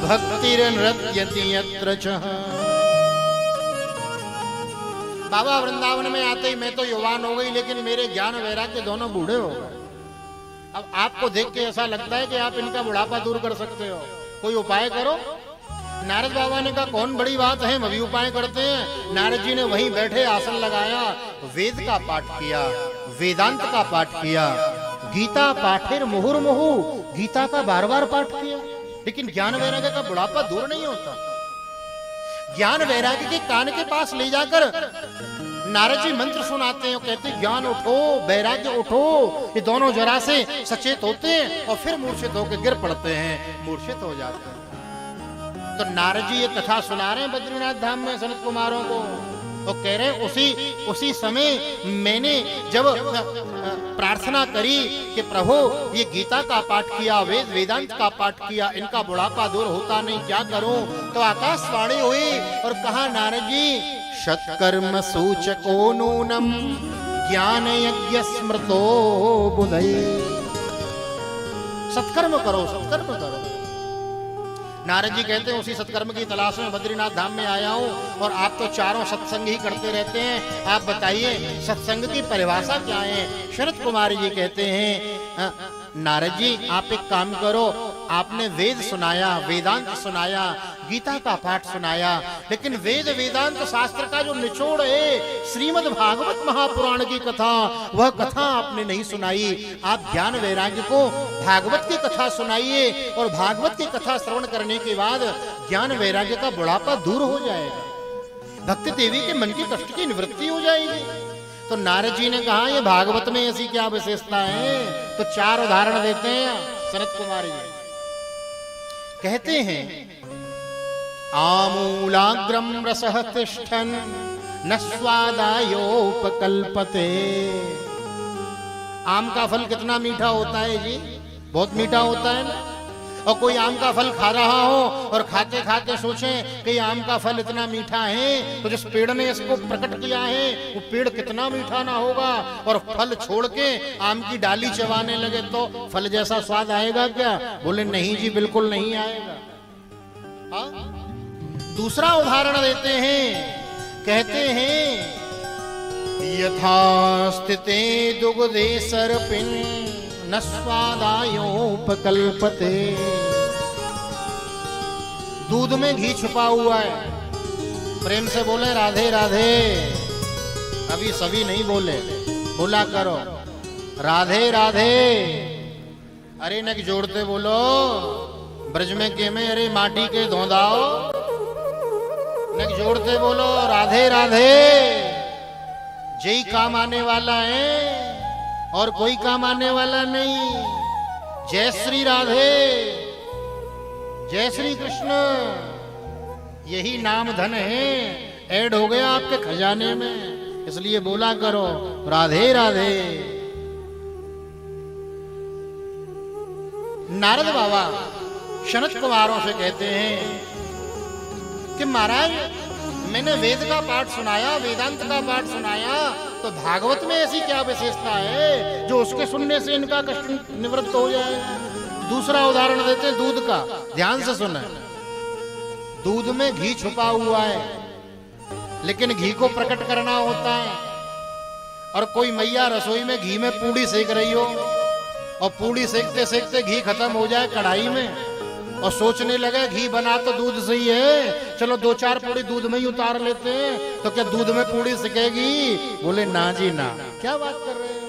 भक्तिर्नृत्यति यत्र च। बाबा वृंदावन में आते ही मैं तो युवान हो गई, लेकिन मेरे ज्ञान वैराग्य दोनों बूढ़े हो गए। अब आपको देख के ऐसा लगता है कि आप इनका बुढ़ापा दूर कर सकते हो, कोई उपाय करो। नारद बाबा ने कहा कौन बड़ी बात है, हम अभी उपाय करते हैं। नारद जी ने वहीं बैठे आसन लगाया, वेद का पाठ किया, वेदांत का पाठ किया, गीता पाठेर मुहुर्मुहु, गीता का बार बार पाठ किया। लेकिन ज्ञान वैराग्य का बुढ़ापा दूर नहीं होता। ज्ञान वैराग्य के कान के पास ले जाकर नारद जी मंत्र सुनाते हैं, कहते हैं ज्ञान उठो वैराग्य उठो। ये दोनों जरा से सचेत होते हैं और फिर मूर्छित होकर गिर पड़ते हैं, मूर्छित हो जाते हैं। तो नारद जी ये कथा सुना रहे हैं बद्रीनाथ धाम में सनत कुमारों को। वो कह रहे हैं उसी समय मैंने जब प्रार्थना करी कि प्रभु ये गीता का पाठ किया, वेदांत का पाठ किया, इनका बुढ़ापा दूर होता नहीं, क्या करूं? तो आकाशवाणी हुई और कहा नारद जी सत्कर्म सूचको नूनम ज्ञान यज्ञ स्मृतो बुधये। सत्कर्म करो, सत्कर्म करो। नारद जी कहते हैं उसी सत्कर्म की तलाश में बद्रीनाथ धाम में आया हूं, और आप तो चारों सत्संग ही करते रहते हैं, आप बताइए सत्संग की परिभाषा क्या है? शरद कुमार जी कहते हैं नारद जी आप एक काम करो, आपने वेद सुनाया, वेदांत सुनाया, गीता का पाठ सुनाया, लेकिन वेद वेदांत शास्त्र का जो निचोड़ है श्रीमद् भागवत महापुराण की कथा, वह कथा आपने नहीं सुनाई। आप ज्ञान वैराग्य को भागवत की कथा सुनाइए, और भागवत की कथा श्रवण करने के बाद ज्ञान वैराग्य का बुढ़ापा दूर हो जाएगा, भक्ति देवी के मन के कष्ट की निवृत्ति हो जाएगी। तो नारद जी ने कहा ये भागवत में ऐसी क्या विशेषता है? तो 4 उदाहरण देते हैं सनत कुमार जी। कहते हैं आमूलाग्रम रसः तिष्ठन् न स्वादायोपकल्पते। आम का फल कितना मीठा होता है जी? बहुत मीठा होता है ना। और कोई आम का फल खा रहा हो और खाते खाते सोचे कि आम का फल इतना मीठा है, तो जिस पेड़ ने इसको प्रकट किया है वो पेड़ कितना मीठा ना होगा, और फल छोड़ के आम की डाली चबाने लगे तो फल जैसा स्वाद आएगा क्या? बोले नहीं जी, बिल्कुल नहीं आएगा। हाँ? दूसरा उदाहरण देते हैं, कहते हैं यथा स्थिते दुग्धे सर्पिन् न स्वादायोपकल्पते। दूध में घी छुपा हुआ है, प्रेम से बोले राधे राधे। अभी सभी नहीं बोले, बोला करो राधे राधे। अरे नक जोड़ते बोलो, ब्रज में के में अरे माटी के धोंदाओ, नक जोड़ते बोलो राधे राधे। जय काम आने वाला है और कोई काम आने वाला नहीं। जय श्री राधे, जय श्री कृष्ण, यही नाम धन है, ऐड हो गया आपके खजाने में, इसलिए बोला करो राधे राधे। नारद बाबा शनत कुमारों से कहते हैं कि महाराज मैंने वेद का पाठ सुनाया, वेदांत का पाठ सुनाया, तो भागवत में ऐसी क्या विशेषता है जो उसके सुनने से इनका कष्ट निवृत्त हो जाए? दूसरा उदाहरण देते हैं दूध का, ध्यान से सुने। दूध में घी छुपा हुआ है, लेकिन घी को प्रकट करना होता है। और कोई मैया रसोई में घी में पूड़ी सेक रही हो, और पूड़ी सेकते सेकते घी खत्म हो जाए कढ़ाई में, और सोचने लगे घी बना तो दूध से ही है, चलो 2-4 पूड़ी दूध में ही उतार लेते हैं, तो क्या दूध में पूड़ी सिकेगी? बोले ना जी ना, क्या बात कर रहे हैं,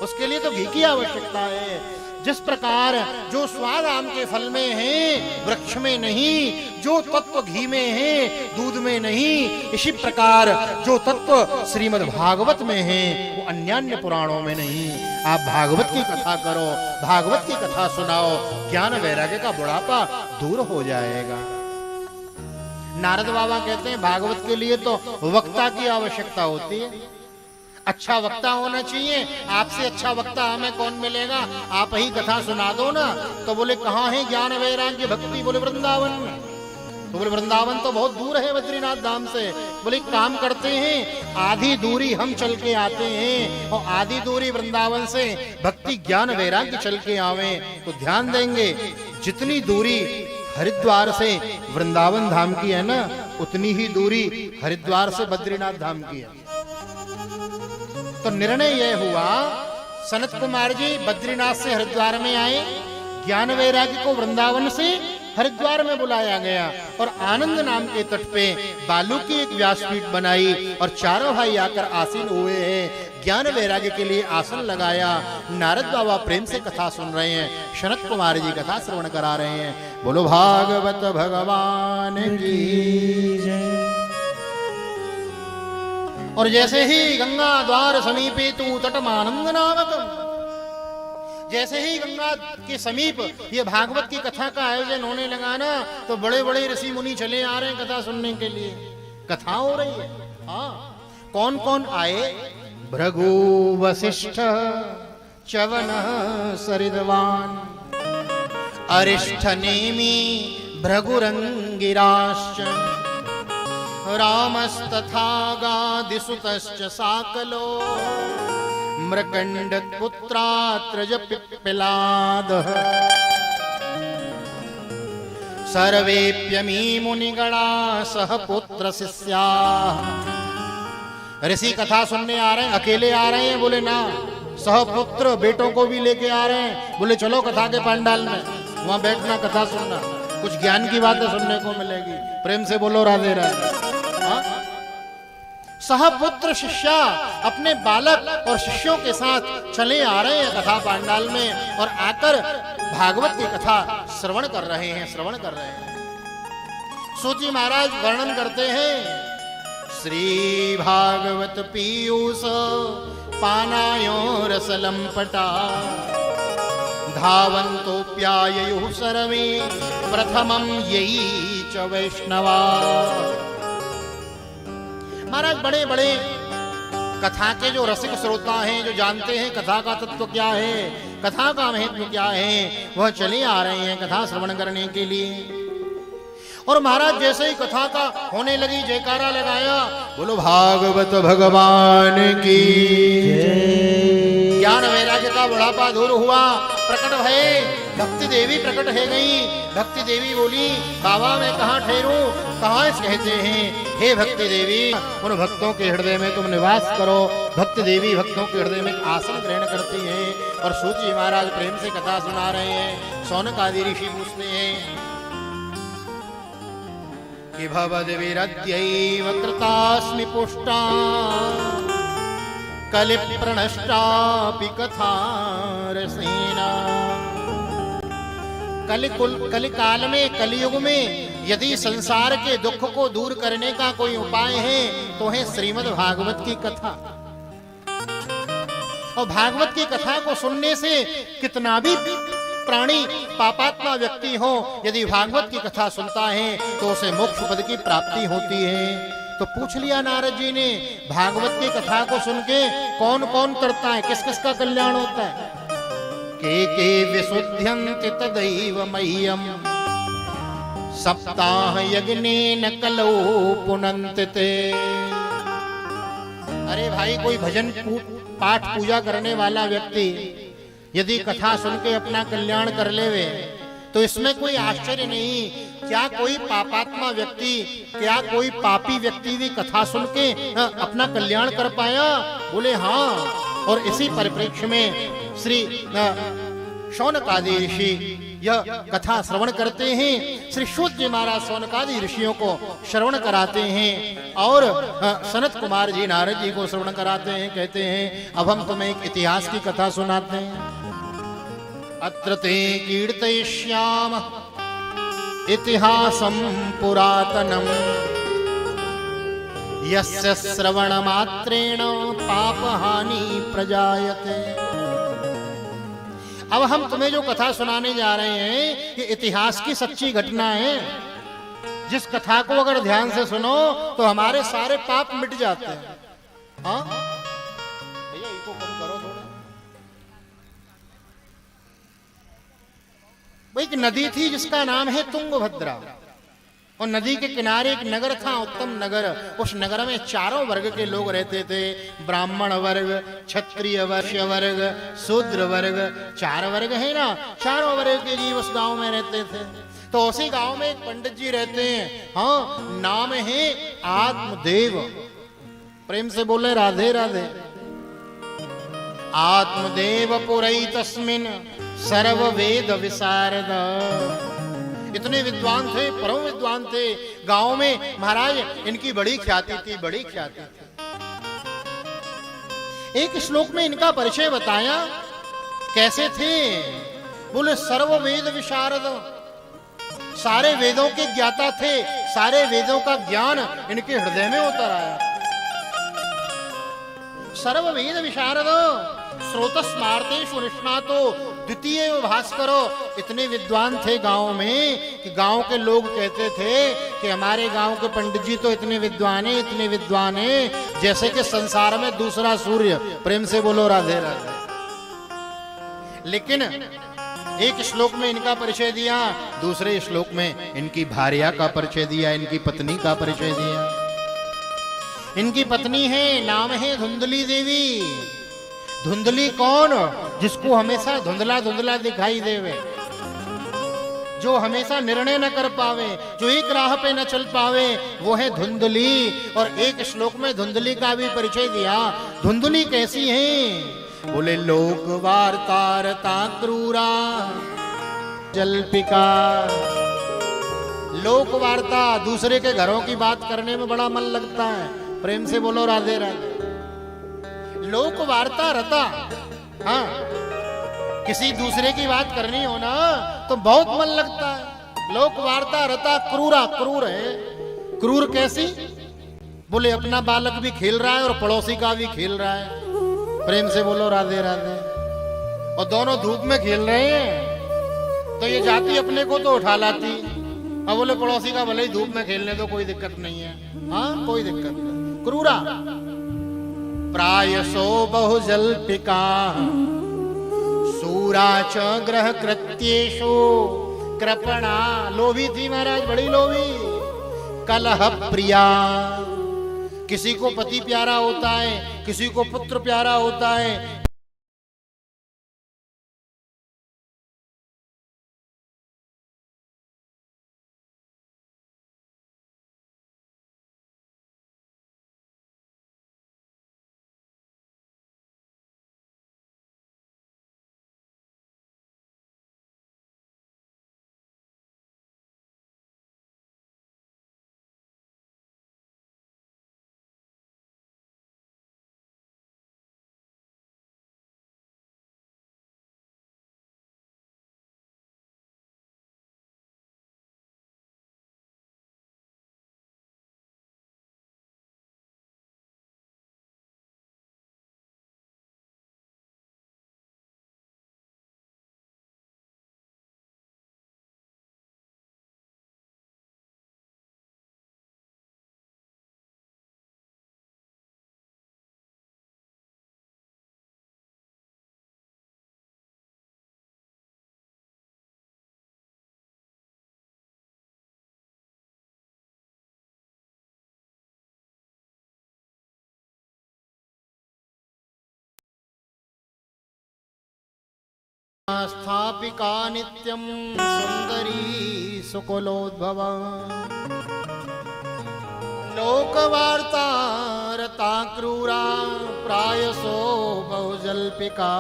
उसके लिए तो घी की आवश्यकता है। जिस प्रकार जो स्वाद आम के फल में है वृक्ष में नहीं, जो तत्व घी में है दूध में नहीं, इसी प्रकार जो तत्व श्रीमद् भागवत में है वो अन्यान्य पुराणों में नहीं। आप भागवत की कथा करो, भागवत की कथा सुनाओ, ज्ञान वैराग्य का बुढ़ापा दूर हो जाएगा। नारद बाबा कहते हैं भागवत के लिए तो वक्ता की आवश्यकता होती है, अच्छा वक्ता होना चाहिए। आपसे अच्छा वक्ता हमें कौन मिलेगा? आप ही कथा सुना दो ना। तो बोले कहाँ है ज्ञान वैराग्य भक्ति? बोले वृंदावन में। तो बोले वृंदावन तो बहुत दूर है बद्रीनाथ धाम से। बोले काम करते हैं, आधी दूरी हम चल के आते हैं और आधी दूरी वृंदावन से भक्ति ज्ञान वैराग्य चल के आवे, तो ध्यान देंगे जितनी दूरी हरिद्वार से वृंदावन धाम की है ना, उतनी ही दूरी हरिद्वार से बद्रीनाथ धाम की है। तो निर्णय यह हुआ, सनत कुमार जी बद्रीनाथ से हरिद्वार में आए, ज्ञान वैराग्य को वृंदावन से हरिद्वार में बुलाया गया और आनंद नाम के तट पे बालू की एक व्यासपीठ बनाई और चारों भाई आकर आसीन हुए हैं। ज्ञान वैराग्य के लिए आसन लगाया। नारद बाबा प्रेम से कथा सुन रहे हैं, शरद कुमार जी कथा श्रवण करा रहे हैं। बोलो भागवत भगवान की जय। और जैसे ही गंगा द्वार समीपे तू तटमानंद नामकम, जैसे ही गंगा के समीप ये भागवत की कथा का आयोजन होने लगा ना, तो बड़े बड़े ऋषि मुनि चले आ रहे हैं कथा सुनने के लिए। कथा हो रही है। हाँ, कौन कौन आए? भृगु वशिष्ठ च्यवन सरिद्वान अरिष्ठ नेमि भृगुरंगिराश्च रामस्तथा गादिसुतश्च साकलो मृकंड पुत्रात्रज पिप्पिलादः सर्वेप्यमी मुनिगणा सह पुत्र शिष्याः। ऋषि कथा सुनने आ रहे हैं, अकेले आ रहे हैं? बोले ना, सहपुत्र बेटों को भी लेके आ रहे हैं। बोले चलो कथा के पंडाल में, वहां बैठना, कथा सुनना, कुछ ज्ञान की बातें सुनने को मिलेगी। प्रेम से बोलो राधे राधे। सहपुत्र शिष्या अपने बालक और शिष्यों के साथ चले आ रहे हैं कथा पंडाल में और आकर भागवत की कथा श्रवण कर रहे हैं। सूत जी महाराज वर्णन करते हैं, श्री भागवत पीयूष पानायो रसलंपटा धावन्तोऽप्याययुः सर्वे प्रथमं यही च वैष्णवा। महाराज बड़े बड़े कथा के जो रसिक श्रोता हैं, जो जानते हैं कथा का तत्व क्या है, कथा का महत्व क्या है, वह चले आ रहे हैं कथा श्रवण करने के लिए। और महाराज जैसे ही कथा का होने लगी, जयकारा लगाया, बोलो भागवत भगवान की जय। ज्ञान वैराग्य का बुढ़ापा दूर हुआ, प्रकट भये भक्ति देवी प्रकट है गई। भक्ति देवी बोली, बाबा मैं कहाँ ठहरूं, कहाँ कहते हैं हे भक्ति देवी, उन भक्तों के हृदय में तुम निवास करो। भक्ति देवी भक्तों के हृदय में आसन ग्रहण करती हैं। और सूत जी महाराज प्रेम से कथा सुना रहे हैं। शौनक आदि ऋषि पूछते हैं कि भवद्विरद्यैव कृतास्मि पुष्टा कलि प्रणष्टापि कथा रसेना। कलि काल में, कलियुग में यदि संसार के दुख को दूर करने का कोई उपाय है तो है श्रीमद् भागवत की कथा। और भागवत की कथा को सुनने से कितना भी प्राणी पापात्मा व्यक्ति हो, यदि भागवत की कथा सुनता है तो उसे मोक्ष पद की प्राप्ति होती है। तो पूछ लिया नारद जी ने, भागवत की कथा को सुन के कौन कौन करता है, किस किस का कल्याण होता है? के विशुद्ध्यन्ति तदैव मह्यम सप्ताह यज्ञेन कलौ पुनन्ति ते। अरे भाई, कोई भजन पाठ पूजा करने वाला व्यक्ति यदि कथा सुन के अपना कल्याण कर लेवे तो इसमें कोई आश्चर्य नहीं। क्या कोई पापात्मा व्यक्ति, क्या कोई पापी व्यक्ति भी कथा सुन के अपना कल्याण कर पाया? बोले हाँ। और इसी परिप्रेक्ष्य में श्री शौनकादि ऋषि यह कथा श्रवण करते हैं। श्री सूत जी महाराज शौनकादि ऋषियों को श्रवण कराते हैं और सनत कुमार जी नारद जी को श्रवण कराते हैं। कहते हैं अब हम तुम्हें एक इतिहास की कथा सुनाते हैं। अत्र ते कीर्तयिष्याम इतिहासं पुरातनम यस्य श्रवण मात्रेण पापहानि प्रजायते। अब हम तुम्हें जो कथा सुनाने जा रहे हैं ये इतिहास की सच्ची घटना है। जिस कथा को अगर ध्यान से सुनो तो हमारे सारे पाप मिट जाते हैं। हाँ भैया, इसको कम करो थोड़ा। एक नदी थी जिसका नाम है तुंगभद्रा। और नदी के किनारे एक नगर था, उत्तम नगर। उस नगर में चारों वर्ग के लोग रहते थे, ब्राह्मण वर्ग, क्षत्रिय वैश्य वर्ग, शूद्र वर्ग, चार वर्ग है ना, चारों वर्ग के जीव उस गांव में रहते थे। तो उसी गांव में एक पंडित जी रहते हैं, हाँ, नाम है आत्मदेव। प्रेम से बोले राधे राधे। आत्मदेव पुरई तस्मिन सर्व वेद विशारद। इतने विद्वान थे, परम विद्वान थे। गांव में महाराज इनकी बड़ी ख्याति थी, बड़ी ख्याति थी। एक श्लोक में इनका परिचय बताया, कैसे थे? बोले सर्व वेद विशारद, सारे वेदों के ज्ञाता थे, सारे वेदों का ज्ञान इनके हृदय में उतर आया। सर्व वेद विशारद स्रोतस्मार्तेषु निष्णातो द्वितीय भास्करो। इतने विद्वान थे गांव में कि गांव के लोग कहते थे कि हमारे गांव के पंडित जी तो इतने विद्वान हैं, इतने विद्वान हैं, जैसे कि संसार में दूसरा सूर्य। प्रेम से बोलो राधे राधे। लेकिन एक श्लोक में इनका परिचय दिया, दूसरे श्लोक में इनकी भार्या का परिचय दिया, इनकी पत्नी का परिचय दिया। इनकी पत्नी है, नाम है धुंधली देवी। धुंधली कौन? जिसको हमेशा धुंधला धुंधला दिखाई देवे, जो हमेशा निर्णय न कर पावे, जो एक राह पे न चल पावे, वो है धुंधली। और एक श्लोक में धुंधली का भी परिचय दिया। धुंधली कैसी है? बोले लोक वार्तारता क्रूरा जल्पिका। लोक वार्ता, दूसरे के घरों की बात करने में बड़ा मन लगता है। प्रेम से बोलो राधे राधे। लोक वार्ता रता, हाँ, किसी दूसरे की बात करनी हो ना तो बहुत मन लगता है। लोक वार्ता रता क्रूरा, क्रूर है। क्रूर कैसी? बोले अपना बालक भी खेल रहा है और पड़ोसी का भी खेल रहा है। प्रेम से बोलो राधे राधे। और दोनों धूप में खेल रहे हैं तो ये जाती अपने को तो उठा लाती, अब बोले पड़ोसी का भले ही धूप में खेलने दो, कोई दिक्कत नहीं है। हाँ, कोई दिक्कत नहीं। क्रूरा। प्रायसो बहुजल्पिका सूरा च ग्रह कृत्येषु कृपणा। लोभी थी महाराज, बड़ी लोभी। कलह प्रिया, किसी को पति प्यारा होता है, किसी को पुत्र प्यारा होता है। स्थापिका नित्यं सुंदरी सुकुलोद्भवा। लोकवार्ता रता क्रूरा प्रायसो बहुजल्पिका।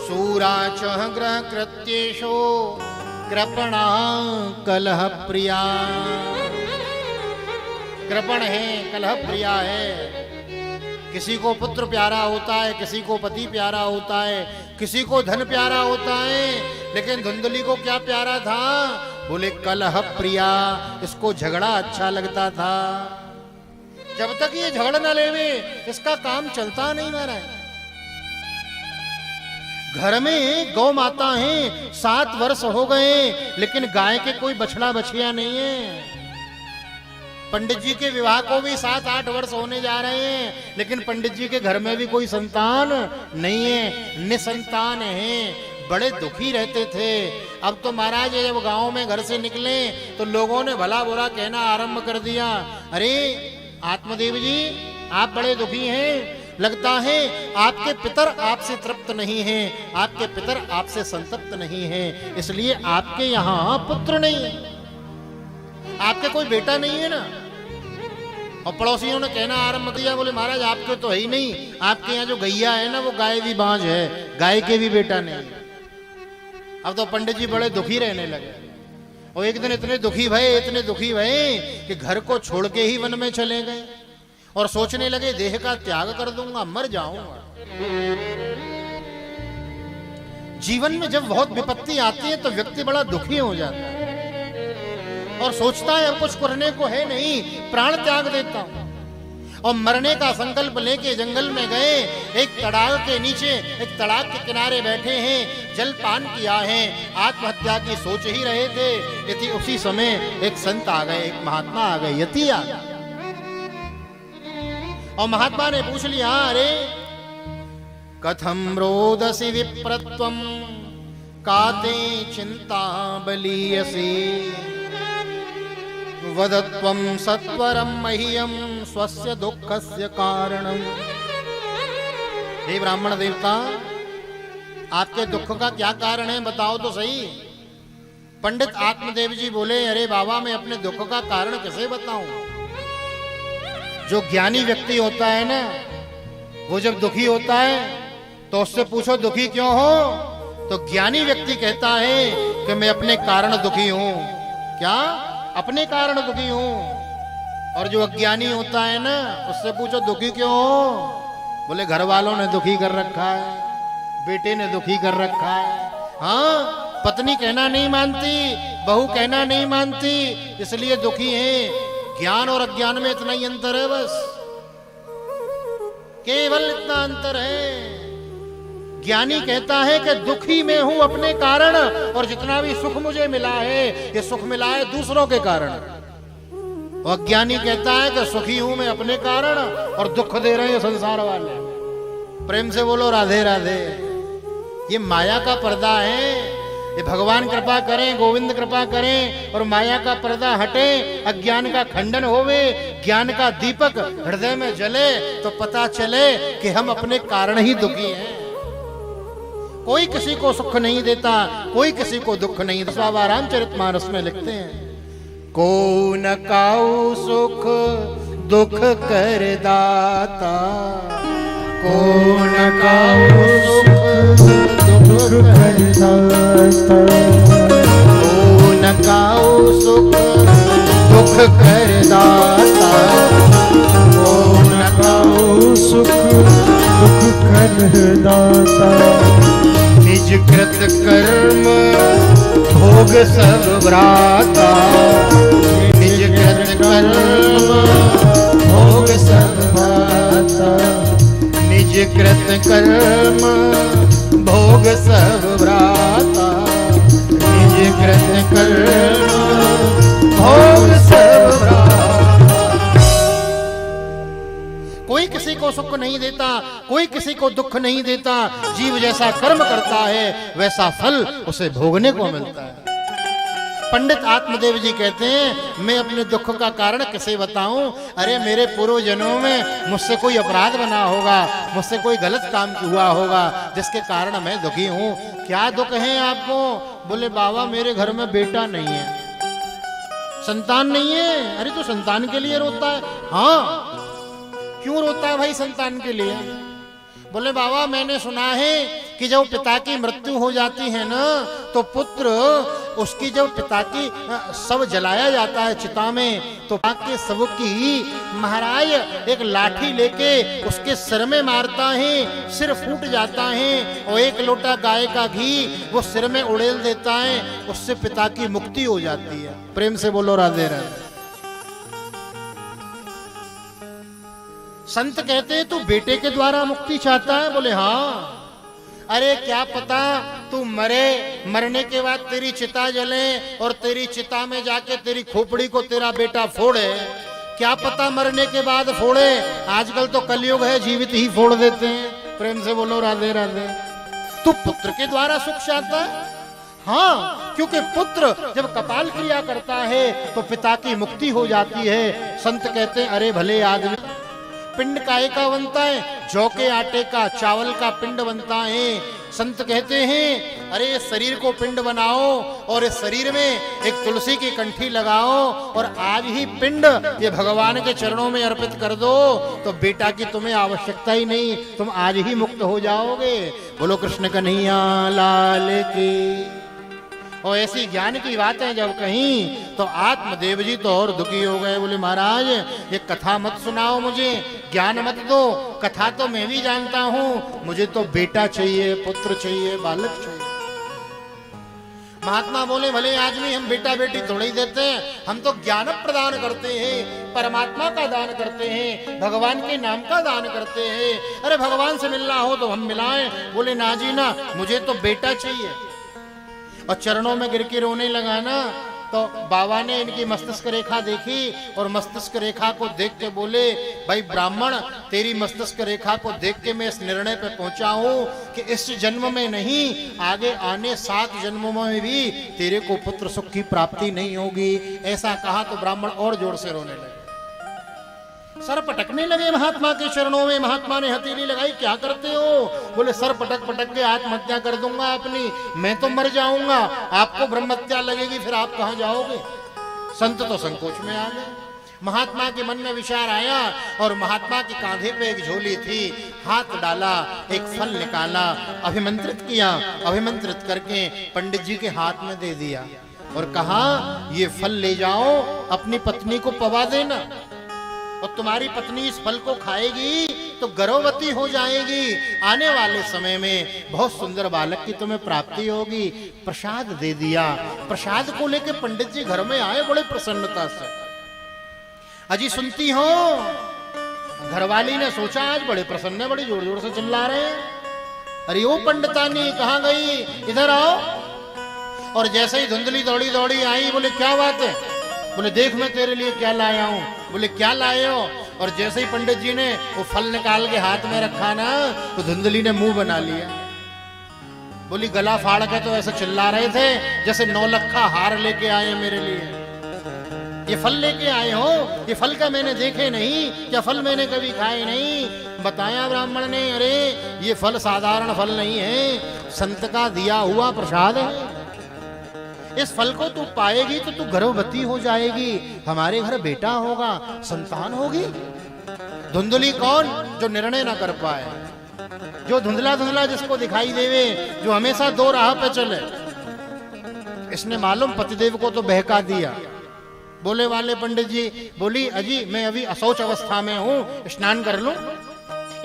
सूरा च ग्रह कृत्येषु कृपणा कलह प्रिया। कृपण है, कलह प्रिया है। किसी को पुत्र प्यारा होता है, किसी को पति प्यारा होता है, किसी को धन प्यारा होता है। लेकिन धुंधली को क्या प्यारा था? बोले कलह प्रिया, इसको झगड़ा अच्छा लगता था। जब तक ये झगड़ न लेवे इसका काम चलता नहीं महाराज। घर में गौ माता है, 7 वर्ष हो गए लेकिन गाय के कोई बछड़ा बछिया नहीं है। पंडित जी के विवाह को भी 7-8 वर्ष होने जा रहे हैं लेकिन पंडित जी के घर में भी कोई संतान नहीं है, निसंतान है। बड़े दुखी रहते थे। अब तो महाराज जब गांव में घर से निकले तो लोगों ने भला बुरा कहना आरंभ कर दिया। अरे आत्मदेव जी, आप बड़े दुखी हैं, लगता है आपके पितर आपसे तृप्त नहीं हैं, आपके पितर आपसे संतप्त नहीं हैं, इसलिए आपके यहाँ पुत्र नहीं है, आपके कोई बेटा नहीं है ना। और पड़ोसियों ने कहना आरंभ किया, बोले महाराज आपके तो है ही नहीं, आपके यहाँ जो गैया है ना वो गाय भी बांझ है, गाय के भी बेटा नहीं। अब तो पंडित जी बड़े दुखी रहने लगे और एक दिन इतने दुखी भये कि घर को छोड़ के ही वन में चले गए और सोचने लगे देह का त्याग कर दूंगा, मर जाऊंगा। जीवन में जब बहुत विपत्ति आती है तो व्यक्ति बड़ा दुखी हो जाता है और सोचता है अब कुछ करने को है नहीं, प्राण त्याग देता हूं। और मरने का संकल्प लेके जंगल में गए, एक तड़ाग के नीचे, एक तड़ाग के किनारे बैठे हैं, जल पान किया है, आत्महत्या की सोच ही रहे थे। यति उसी समय एक संत आ गए, एक महात्मा आ गए, यति आ गए। और महात्मा ने पूछ लिया, अरे कथम रोदसी विप्रत्वम काते चिंता बलीयसी वदत्वं सत्वरं मह्यं स्वस्य दुःखस्य कारणम्। हे ब्राह्मण देवता, आपके दुख का क्या कारण है, बताओ तो सही। पंडित आत्मदेव जी बोले, अरे बाबा मैं अपने दुख का कारण कैसे बताऊं। जो ज्ञानी व्यक्ति होता है ना, वो जब दुखी होता है तो उससे पूछो दुखी क्यों हो, तो ज्ञानी व्यक्ति कहता है कि मैं अपने कारण दुखी हूं। क्या? अपने कारण दुखी हूं। और जो अज्ञानी होता है ना, उससे पूछो दुखी क्यों हो, बोले घर वालों ने दुखी कर रखा है, बेटे ने दुखी कर रखा है, हाँ पत्नी कहना नहीं मानती, बहू कहना नहीं मानती, इसलिए दुखी है। ज्ञान और अज्ञान में इतना ही अंतर है, बस केवल इतना अंतर है। ज्ञानी कहता है कि दुखी में हूं अपने कारण, और जितना भी सुख मुझे मिला है ये सुख मिला है दूसरों के कारण। और अज्ञानी कहता है कि सुखी हूं मैं अपने कारण और दुख दे रहे हैं संसार वाले। प्रेम से बोलो राधे राधे। ये माया का पर्दा है, ये भगवान कृपा करें, गोविंद कृपा करें और माया का पर्दा हटे, अज्ञान का खंडन होवे, ज्ञान का दीपक हृदय में जले तो पता चले कि हम अपने कारण ही दुखी हैं। कोई किसी को सुख नहीं देता, कोई किसी को दुख नहीं देता। बाबा रामचरितमानस में लिखते हैं, को न काऊ सुख दुख कर दाता, को न काऊ सुख दुख कर दाता, को न काऊ सुख दुख कर दाता, को न काऊ सुख दुख कर दाता, निज कृत कर्म भोग सब भ्राता, निज कृत कर्म भोग सब भ्राता, निज कृत कर्म भोग सब भ्राता, निज कृत कर्म भोग सब भ्राता। कोई किसी को सुख नहीं देता, कोई किसी को दुख नहीं देता। जीव जैसा कर्म करता है वैसा फल उसे भोगने को मिलता है। पंडित आत्मदेव जी कहते हैं, मैं अपने दुख का कारण कैसे बताऊं। अरे मेरे पूर्व जन्मों में मुझसे कोई अपराध बना होगा, मुझसे कोई गलत काम हुआ होगा जिसके कारण मैं दुखी हूं। क्या दुख है आपको? बोले बाबा मेरे घर में बेटा नहीं है, संतान नहीं है। अरे तो संतान के लिए रोता है? हाँ। क्यों रोता है भाई संतान के लिए? बोले बाबा मैंने सुना है कि जब पिता की मृत्यु हो जाती है ना, तो पुत्र उसकी जब पिता की शव जलाया जाता है चिता में, तो के शव की महाराज एक लाठी लेके उसके सिर में मारता है, सिर फूट जाता है और एक लोटा गाय का घी वो सिर में उड़ेल देता है, उससे पिता की मुक्ति हो जाती है। प्रेम से बोलो राधे राधे। संत कहते हैं तू बेटे के द्वारा मुक्ति चाहता है? बोले हाँ। अरे क्या पता तू मरने के बाद तेरी चिता जले और तेरी चिता में जाके तेरी खोपड़ी को तेरा बेटा फोड़े। क्या पता मरने के बाद फोड़े। आजकल तो कलयुग है, जीवित ही फोड़ देते हैं। प्रेम से बोलो राधे राधे। तू पुत्र के द्वारा सुख चाहता है? हाँ, क्योंकि पुत्र जब कपाल क्रिया करता है तो पिता की मुक्ति हो जाती है। संत कहते हैं अरे भले आदमी, पिंड काहे का बनता है? जौ के आटे का, चावल का पिंड बनता है। संत कहते हैं अरे इस शरीर को पिंड बनाओ और इस शरीर में एक तुलसी की कंठी लगाओ और आज ही पिंड ये भगवान के चरणों में अर्पित कर दो, तो बेटा की तुम्हें आवश्यकता ही नहीं, तुम आज ही मुक्त हो जाओगे। बोलो कृष्ण कन्हैया लाल की। और ऐसी ज्ञान की बातें जब कहीं तो आत्मदेव जी तो और दुखी हो गए। बोले महाराज ये कथा मत सुनाओ, मुझे ज्ञान मत दो, कथा तो मैं भी जानता हूं, मुझे तो बेटा चाहिए, पुत्र चाहिए, बालक चाहिए। महात्मा बोले भले आदमी, हम बेटा बेटी थोड़े ही देते हैं, हम तो ज्ञान प्रदान करते हैं, परमात्मा का दान करते हैं, भगवान के नाम का दान करते हैं। अरे भगवान से मिलना हो तो हम मिलाएं। बोले ना जी ना, मुझे तो बेटा चाहिए। और चरणों में गिर के रोने लगा ना, तो बाबा ने इनकी मस्तिष्क रेखा देखी और मस्तिष्क रेखा को देख के बोले भाई ब्राह्मण, तेरी मस्तिष्क रेखा को देख के मैं इस निर्णय पे पहुंचा हूं कि इस जन्म में नहीं, आगे आने 7 जन्मों में भी तेरे को पुत्र सुख की प्राप्ति नहीं होगी। ऐसा कहा तो ब्राह्मण और जोर से रोने लगे, सर पटकने लगे महात्मा के चरणों में। महात्मा ने हथेली लगाई, क्या करते हो? बोले सर पटक पटक के आत्महत्या कर दूंगा अपनी, मैं तो मर जाऊंगा, आपको ब्रह्महत्या लगेगी, फिर आप कहां जाओगे? संत तो संकोच में आ गए। महात्मा के मन में विचार आया और महात्मा के कांधे पे एक झोली थी, हाथ डाला, एक फल निकाला, अभिमंत्रित किया, अभिमंत्रित करके पंडित जी के हाथ में दे दिया और कहा ये फल ले जाओ, अपनी पत्नी को पवा देना और तुम्हारी पत्नी इस फल को खाएगी तो गर्भवती हो जाएगी, आने वाले समय में बहुत सुंदर बालक की तुम्हें प्राप्ति होगी। प्रसाद दे दिया। प्रसाद को लेके पंडित जी घर में आए बड़े प्रसन्नता से। अजी सुनती हो? घरवाली ने सोचा आज बड़े प्रसन्न है, बड़े जोर जोर से चिल्ला रहे हैं। अरे ओ पंडितानी कहाँ गई, इधर आओ। और जैसे ही धुंधली दौड़ी दौड़ी आई, बोले क्या बात है? बोले देख मैं तेरे लिए क्या लाया हूं। बोले क्या लाए हो? और जैसे ही पंडित जी ने वो फल निकाल के हाथ में रखा ना, तो धुंधली ने मुंह बना लिया। बोली गला फाड़ के तो ऐसे चिल्ला रहे थे जैसे 9 लखा हार लेके आए मेरे लिए। ये फल लेके आए हो? ये फल का मैंने देखे नहीं, क्या फल मैंने कभी खाए नहीं? बताया ब्राह्मण ने, अरे ये फल साधारण फल नहीं है, संत का दिया हुआ प्रसाद है। इस फल को तू पाएगी तो तू गर्भवती हो जाएगी, हमारे घर बेटा होगा, संतान होगी। धुंधली कौन? जो निर्णय ना कर पाए, जो धुंधला धुंधला जिसको दिखाई देवे, जो हमेशा 2 राह पे चले। इसने मालूम पतिदेव को तो बहका दिया। बोले वाले पंडित जी, बोली अजी मैं अभी अशौच अवस्था में हूं, स्नान कर लूं,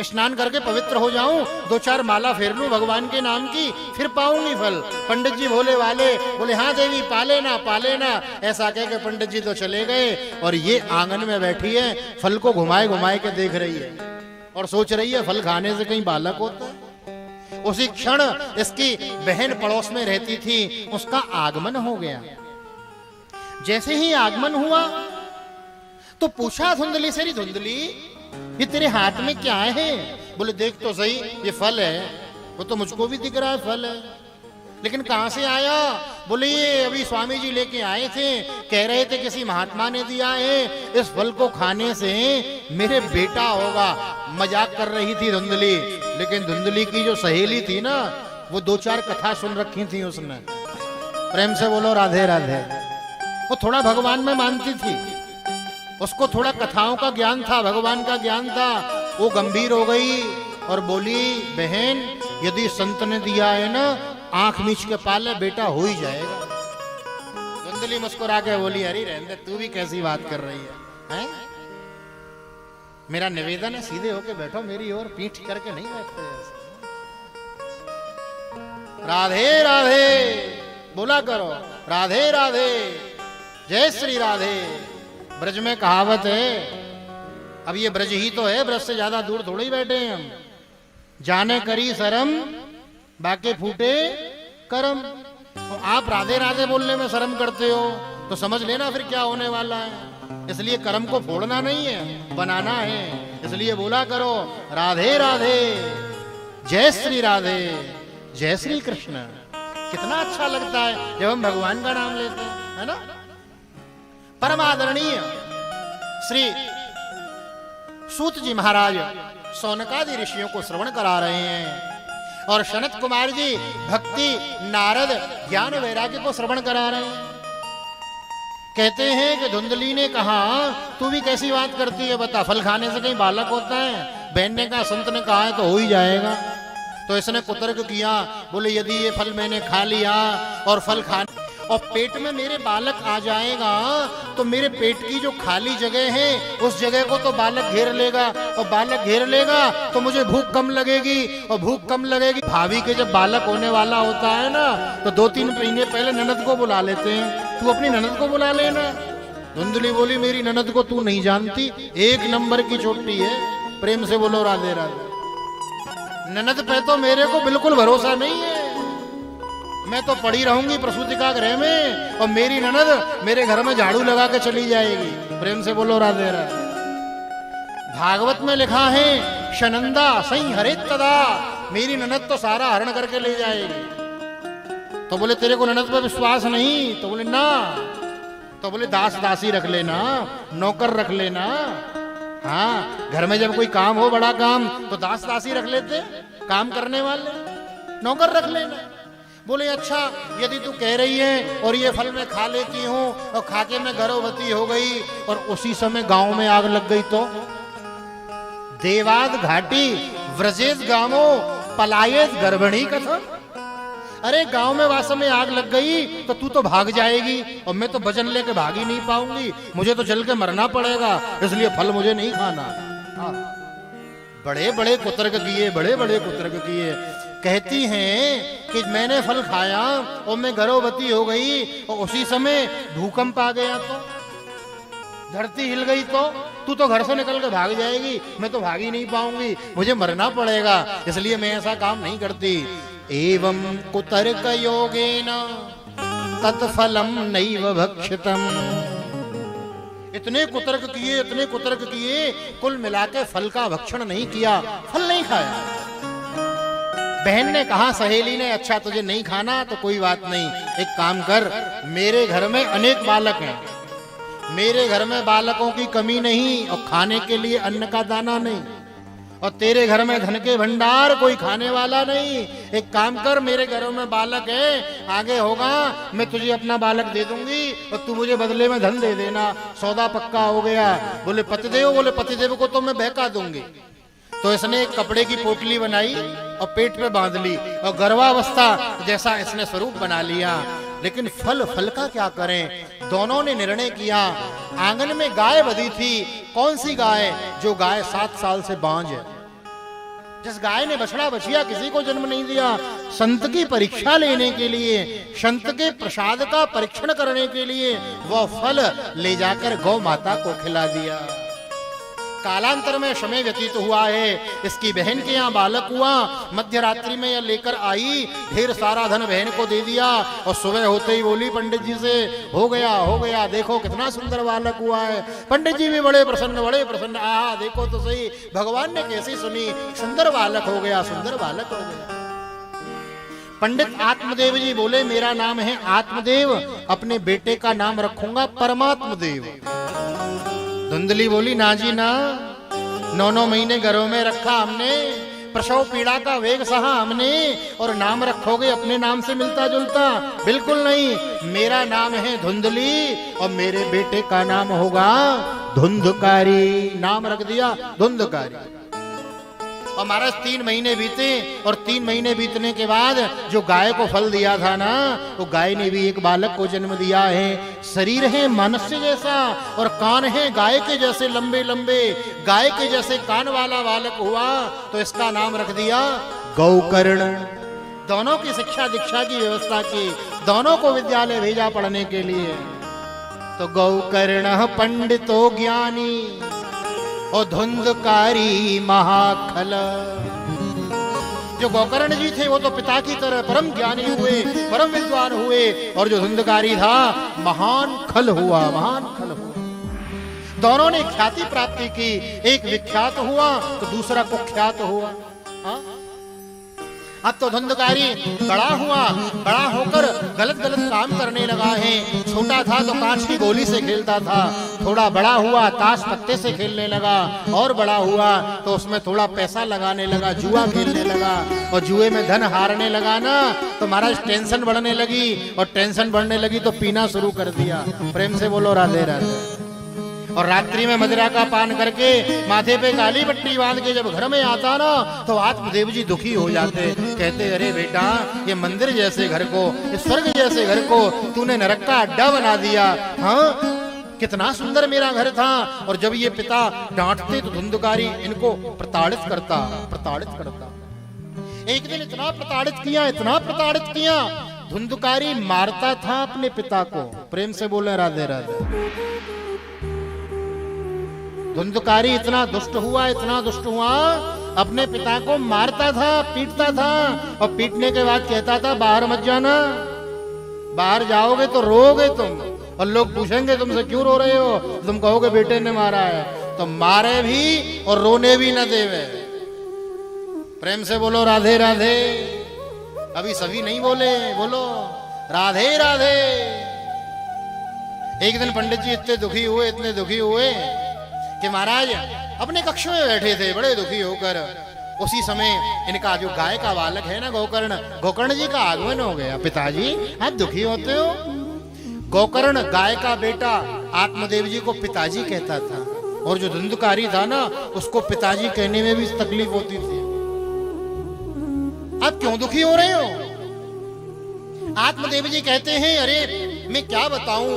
स्नान करके पवित्र हो जाऊं, 2-4 माला फेर लूं भगवान के नाम की, फिर पाऊंगी फल। पंडित जी भोले वाले बोले हाँ देवी पाले ना, पाले ना। ऐसा कह के पंडित जी तो चले गए और ये आंगन में बैठी है, फल को घुमाए घुमाए के देख रही है और सोच रही है फल खाने से कहीं बालक होता है। उसी क्षण इसकी बहन पड़ोस में रहती थी, उसका आगमन हो गया। जैसे ही आगमन हुआ तो पूछा धुंधली से, धुंधली ये तेरे हाथ में क्या है? बोले देख तो सही, ये फल है। वो तो मुझको भी दिख रहा है फल है, लेकिन कहां से आया? बोले ये अभी स्वामी जी लेके आए थे, कह रहे थे किसी महात्मा ने दिया है, इस फल को खाने से मेरे बेटा होगा। मजाक कर रही थी धुंधली, लेकिन धुंधली की जो सहेली थी ना, वो 2-4 कथा सुन रखी थी उसने। प्रेम से बोलो राधे राधे। वो थोड़ा भगवान में मानती थी, उसको थोड़ा कथाओं का ज्ञान था, भगवान का ज्ञान था। वो गंभीर हो गई और बोली बहन यदि संत ने दिया है ना, आंख मीच के पाले, बेटा हो ही जाएगा। धुंधली मुस्कुरा के बोली अरे रहने दे, तू भी कैसी बात कर रही है? मेरा निवेदन है सीधे होके बैठो, मेरी ओर पीठ करके नहीं बैठते। राधे राधे बोला करो, राधे राधे, जय श्री राधे। ब्रज में कहावत है, अब ये ब्रज ही तो है, ब्रज से ज्यादा दूर थोड़े ही बैठे हैं हम। जाने करी शरम बाके फूटे करम। तो आप राधे राधे बोलने में शर्म करते हो तो समझ लेना फिर क्या होने वाला है। इसलिए कर्म को फोड़ना नहीं है, बनाना है। इसलिए बोला करो राधे राधे, जय श्री राधे, जय श्री कृष्ण। कितना अच्छा लगता है जब हम भगवान का नाम लेते हैं, है ना। परम आदरणीय श्री सूत जी महाराज सौनकादि ऋषियों को श्रवण करा रहे हैं और सनत कुमार जी भक्ति नारद ज्ञान वैराग्य को श्रवण करा रहे हैं। कहते हैं कि धुंधली ने कहा तू भी कैसी बात करती है, बता फल खाने से कहीं बालक होता है। बहन ने कहा संत ने कहा है तो हो ही जाएगा। तो इसने कुतर्क किया, बोले यदि ये फल मैंने खा लिया और फल खाने और पेट में मेरे बालक आ जाएगा तो मेरे पेट की जो खाली जगह है उस जगह को तो बालक घेर लेगा और बालक घेर लेगा तो मुझे भूख कम लगेगी और भूख कम लगेगी। भाभी के जब बालक होने वाला होता है ना तो 2-3 महीने पहले ननद को बुला लेते हैं, तू अपनी ननद को बुला लेना। धुंधली बोली मेरी ननद को तू नहीं जानती, 1 नंबर की छोटी है। प्रेम से बोलो राधे राधे। ननद पे तो मेरे को बिल्कुल भरोसा नहीं है, मैं तो पड़ी रहूंगी प्रसूति का गृह में और मेरी ननद मेरे घर में झाड़ू लगा के चली जाएगी। प्रेम से बोलो राधे राधे। भागवत में लिखा है शनंदा सही हरे तदा, मेरी ननद तो सारा हरण करके ले जाएगी। तो बोले तेरे को ननद पर विश्वास नहीं? तो बोले ना। तो बोले दास दासी रख लेना, नौकर रख लेना। हाँ, घर में जब कोई काम हो बड़ा काम तो दास दासी रख लेते, काम करने वाले नौकर रख लेना। बोले अच्छा यदि तू कह रही है और ये फल मैं खा लेती हूँ और खा के मैं गर्भवती हो गई और उसी समय गांव में आग लग गई तो? देवाद घाटी व्रजेश गामो पलायेत गर्भिणी कथम। अरे गांव में वास्तव में आग लग गई तो तू तो भाग जाएगी और मैं तो वजन लेके भाग ही नहीं पाऊंगी, मुझे तो जल के मरना पड़ेगा, इसलिए फल मुझे नहीं खाना। बड़े बड़े कुतर्क किए, बड़े बड़े कुतर्क किए। कहती हैं कि मैंने फल खाया और मैं गर्भवती हो गई और उसी समय भूकंप आ गया तो, धरती हिल गई तो तू तो घर से निकल के भाग जाएगी, मैं तो भाग ही नहीं पाऊंगी, मुझे मरना पड़ेगा, इसलिए मैं ऐसा काम नहीं करती। एवं कुतर्क योगेन तत्फलम नैव भक्षितम। इतने कुतर्क किए, इतने कुतर्क किए, कुल मिला के फल का भक्षण नहीं किया, फल नहीं खाया। बहन ने कहा सहेली ने अच्छा तुझे नहीं खाना तो कोई बात नहीं, एक काम कर, मेरे घर में अनेक बालक हैं, मेरे घर में बालकों की कमी नहीं और खाने के लिए अन्न का दाना नहीं, और तेरे घर में धन के भंडार, कोई खाने वाला नहीं। एक काम कर, मेरे घरों में बालक है, आगे होगा मैं तुझे अपना बालक दे दूंगी और तू मुझे बदले में धन दे देना, सौदा पक्का हो गया। बोले पतिदेव, बोले पतिदेव को तो मैं बहका दूंगी। तो इसने एक कपड़े की पोटली बनाई और पेट पे बांध ली और गर्भावस्था जैसा इसने स्वरूप बना लिया। लेकिन फल का क्या करें? दोनों ने निर्णय किया। आंगन में गाय बंधी थी, कौन सी गाय? जो गाय 7 साल से बांझ है, जिस गाय ने बछड़ा बछिया किसी को जन्म नहीं दिया। संत की परीक्षा लेने के लिए, संत के प्रसाद का परीक्षण करने के लिए वह फल ले जाकर गौ माता को खिला दिया। कालांतर में समय व्यतीत हुआ है, इसकी बहन के यहाँ बालक हुआ, मध्य रात्रि में यह लेकर आई, ढेर सारा धन बहन को दे दिया और सुबह होते ही बोली पंडित जी से, हो गया, देखो कितना सुंदर बालक हुआ है। पंडित जी भी बड़े प्रसन्न, आहा देखो तो सही, भगवान ने कैसी सुनी, सुंदर बालक हो गया, सुंदर बालक हो गया। पंडित आत्मदेव जी बोले मेरा नाम है आत्मदेव, अपने बेटे का नाम रखूंगा परमात्मदेव। धुंधली बोली ना जी ना, 9 महीने घरों में रखा हमने, प्रसव पीड़ा का वेग सहा हमने, और नाम रखोगे अपने नाम से मिलता जुलता? बिल्कुल नहीं, मेरा नाम है धुंधली और मेरे बेटे का नाम होगा धुंधकारी। नाम रख दिया धुंधकारी। और महाराज 3 महीने बीते और 3 महीने बीतने के बाद जो गाय को फल दिया था ना, वो गाय ने भी एक बालक को जन्म दिया है। शरीर है मनुष्य जैसा और कान है गाय के जैसे लंबे लंबे, गाय के जैसे कान वाला बालक हुआ, तो इसका नाम रख दिया गौकर्ण। दोनों की शिक्षा दीक्षा की व्यवस्था की, दोनों को विद्यालय भेजा पढ़ने के लिए। तो गौकर्ण पंडितो ज्ञानी और धुंधकारी महाखल। जो गौकर्ण जी थे वो तो पिता की तरह परम ज्ञानी हुए, परम विद्वान हुए, और जो धुंधकारी था महान खल हुआ, महान खल हुआ। दोनों ने ख्याति प्राप्ति की, एक विख्यात हुआ तो दूसरा कुख्यात हुआ। अब तो धुंधकारी बड़ा हुआ, बड़ा होकर गलत गलत काम करने लगा है। छोटा था तो कांच की गोली से खेलता था, थोड़ा बड़ा हुआ ताश पत्ते से खेलने लगा, और बड़ा हुआ तो उसमें थोड़ा पैसा लगाने लगा, जुआ खेलने लगा, और जुए में धन हारने लगा ना तो महाराज टेंशन बढ़ने लगी, और टेंशन बढ़ने लगी तो पीना शुरू कर दिया। प्रेम से बोलो राधे राधे। और रात्रि में मदिरा का पान करके माथे पे काली पट्टी बांध के जब घर में आता ना तो आत्मदेव जी दुखी हो जाते, कहते अरे बेटा ये मंदिर जैसे घर को, ये स्वर्ग जैसे घर को तूने नरक का अड्डा बना दिया। हाँ कितना सुंदर मेरा घर था। और जब ये पिता डांटते तो धुंधकारी इनको प्रताड़ित करता। एक दिन इतना प्रताड़ित किया, धुंधकारी मारता था अपने पिता को। प्रेम से बोले राधे राधे। धुंधकारी इतना दुष्ट हुआ अपने पिता को मारता था, पीटता था, और पीटने के बाद कहता था बाहर मत जाना, बाहर जाओगे तो रोगे तुम, और लोग पूछेंगे तुमसे क्यों रो रहे हो, तुम कहोगे बेटे ने मारा है। तो मारे भी और रोने भी न देवे। प्रेम से बोलो राधे राधे। अभी सभी नहीं बोले, बोलो राधे राधे। एक दिन पंडित जी इतने दुखी हुए कि महाराज अपने कक्ष में बैठे थे बड़े दुखी होकर। उसी समय इनका जो गाय का बालक है ना गोकर्ण जी का आगमन हो गया। पिताजी आप दुखी होते हो? गोकर्ण गाय का बेटा आत्मदेव जी को पिताजी कहता था, और जो धुंधकारी था ना उसको पिताजी कहने में भी तकलीफ होती थी। आप क्यों दुखी हो रहे हो? आत्मदेव जी कहते हैं अरे मैं क्या बताऊं,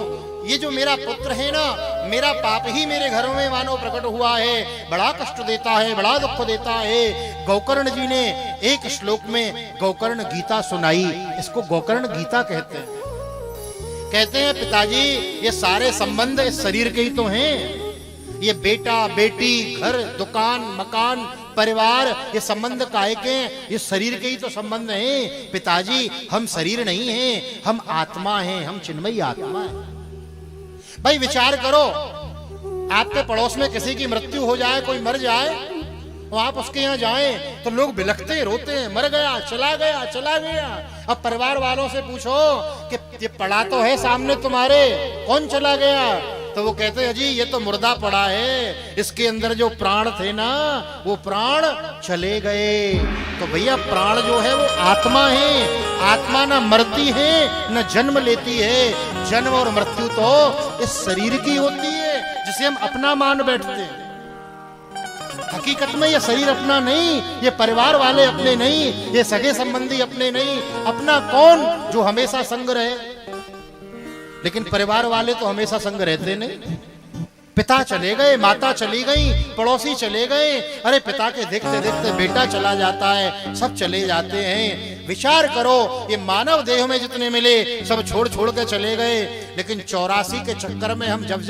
ये जो मेरा पुत्र है ना, मेरा पाप ही मेरे घरों में मानो प्रकट हुआ है, बड़ा कष्ट देता है, बड़ा दुख देता है। गोकर्ण जी ने एक श्लोक में गोकर्ण गीता सुनाई, इसको गोकर्ण गीता कहते हैं पिताजी ये सारे संबंध इस शरीर के ही तो हैं। ये बेटा बेटी, घर दुकान मकान परिवार, ये संबंध काहे के? ये शरीर के ही तो संबंध हैं। पिताजी हम शरीर नहीं हैं, हम आत्मा हैं, हम चिन्मयी आत्मा है। भाई विचार करो, आपके पड़ोस में किसी की मृत्यु हो जाए, कोई मर जाए, और आप उसके यहाँ जाएं तो लोग बिलखते रोते हैं, मर गया चला गया। अब परिवार वालों से पूछो कि ये पड़ा तो है सामने तुम्हारे, कौन चला गया? तो वो कहते हैं जी ये तो मुर्दा पड़ा है, इसके अंदर जो प्राण थे ना वो प्राण चले गए। तो भैया प्राण जो है वो आत्मा है, आत्मा ना मरती है न जन्म लेती है। जन्म और मृत्यु तो इस शरीर की होती है जिसे हम अपना मान बैठते हैं। हकीकत में ये शरीर अपना नहीं, ये परिवार वाले अपने नहीं, ये सगे संबंधी अपने नहीं। अपना कौन? जो हमेशा संग रहे। लेकिन परिवार वाले तो हमेशा संग रहते नहीं। पिता चले गए, माता चली गई, पड़ोसी चले गए, अरे पिता के देखते देखते बेटा चला जाता है, सब चले जाते हैं। विचार करो ये मानव देह में जितने मिले सब छोड़ के चले गए। लेकिन 84 के चक्कर में हम जब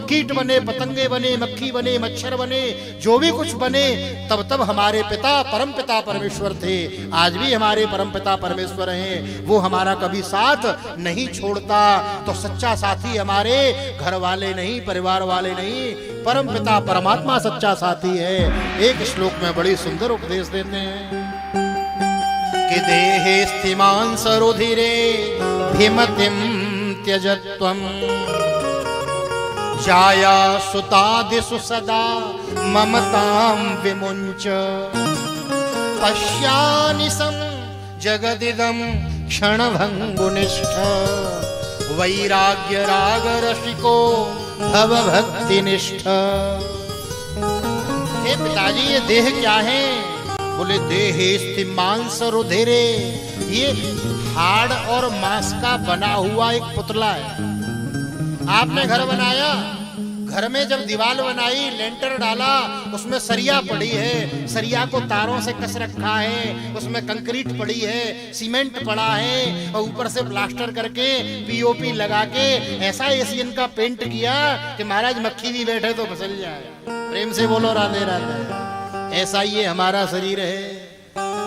कीट बने, पतंगे बने, मक्खी बने, मच्छर बने, जो भी कुछ बने, तब हमारे पिता परम पिता परमेश्वर थे। आज भी हमारे परम पिता परमेश्वर हैं, वो हमारा कभी साथ नहीं छोड़ता। तो सच्चा साथी हमारे घर वाले नहीं, परिवार वाले नहीं, परम पिता परमात्मा सच्चा साथी है। एक श्लोक में बड़ी सुंदर उपदेश देते हैं कि देहे स्थिमान् सरुधिरे भीमतिं त्यजत्वम् जाया सुतादिषु सदा ममतां विमुञ्च पश्यानिशं जगदिदं क्षणभङ्गुनिष्ठ वैराग्य राग रसिको भव भक्तिनिष्ठ। हे पिताजी ये देह क्या है? बोले देहे स्थिमान् सरुधिरे, ये हाड़ और मांस का बना हुआ एक पुतला है। आपने घर बनाया, घर में जब दीवार बनाई, लेंटर डाला, उसमें सरिया पड़ी है, सरिया को तारों से कस रखा है, उसमें कंक्रीट पड़ी है, सीमेंट पड़ा है, और ऊपर से प्लास्टर करके पीओपी लगा के ऐसा एशियन का पेंट किया कि महाराज मक्खी भी बैठे तो फिसल जाए। प्रेम से बोलो राधे राधे। ऐसा ही हमारा शरीर है।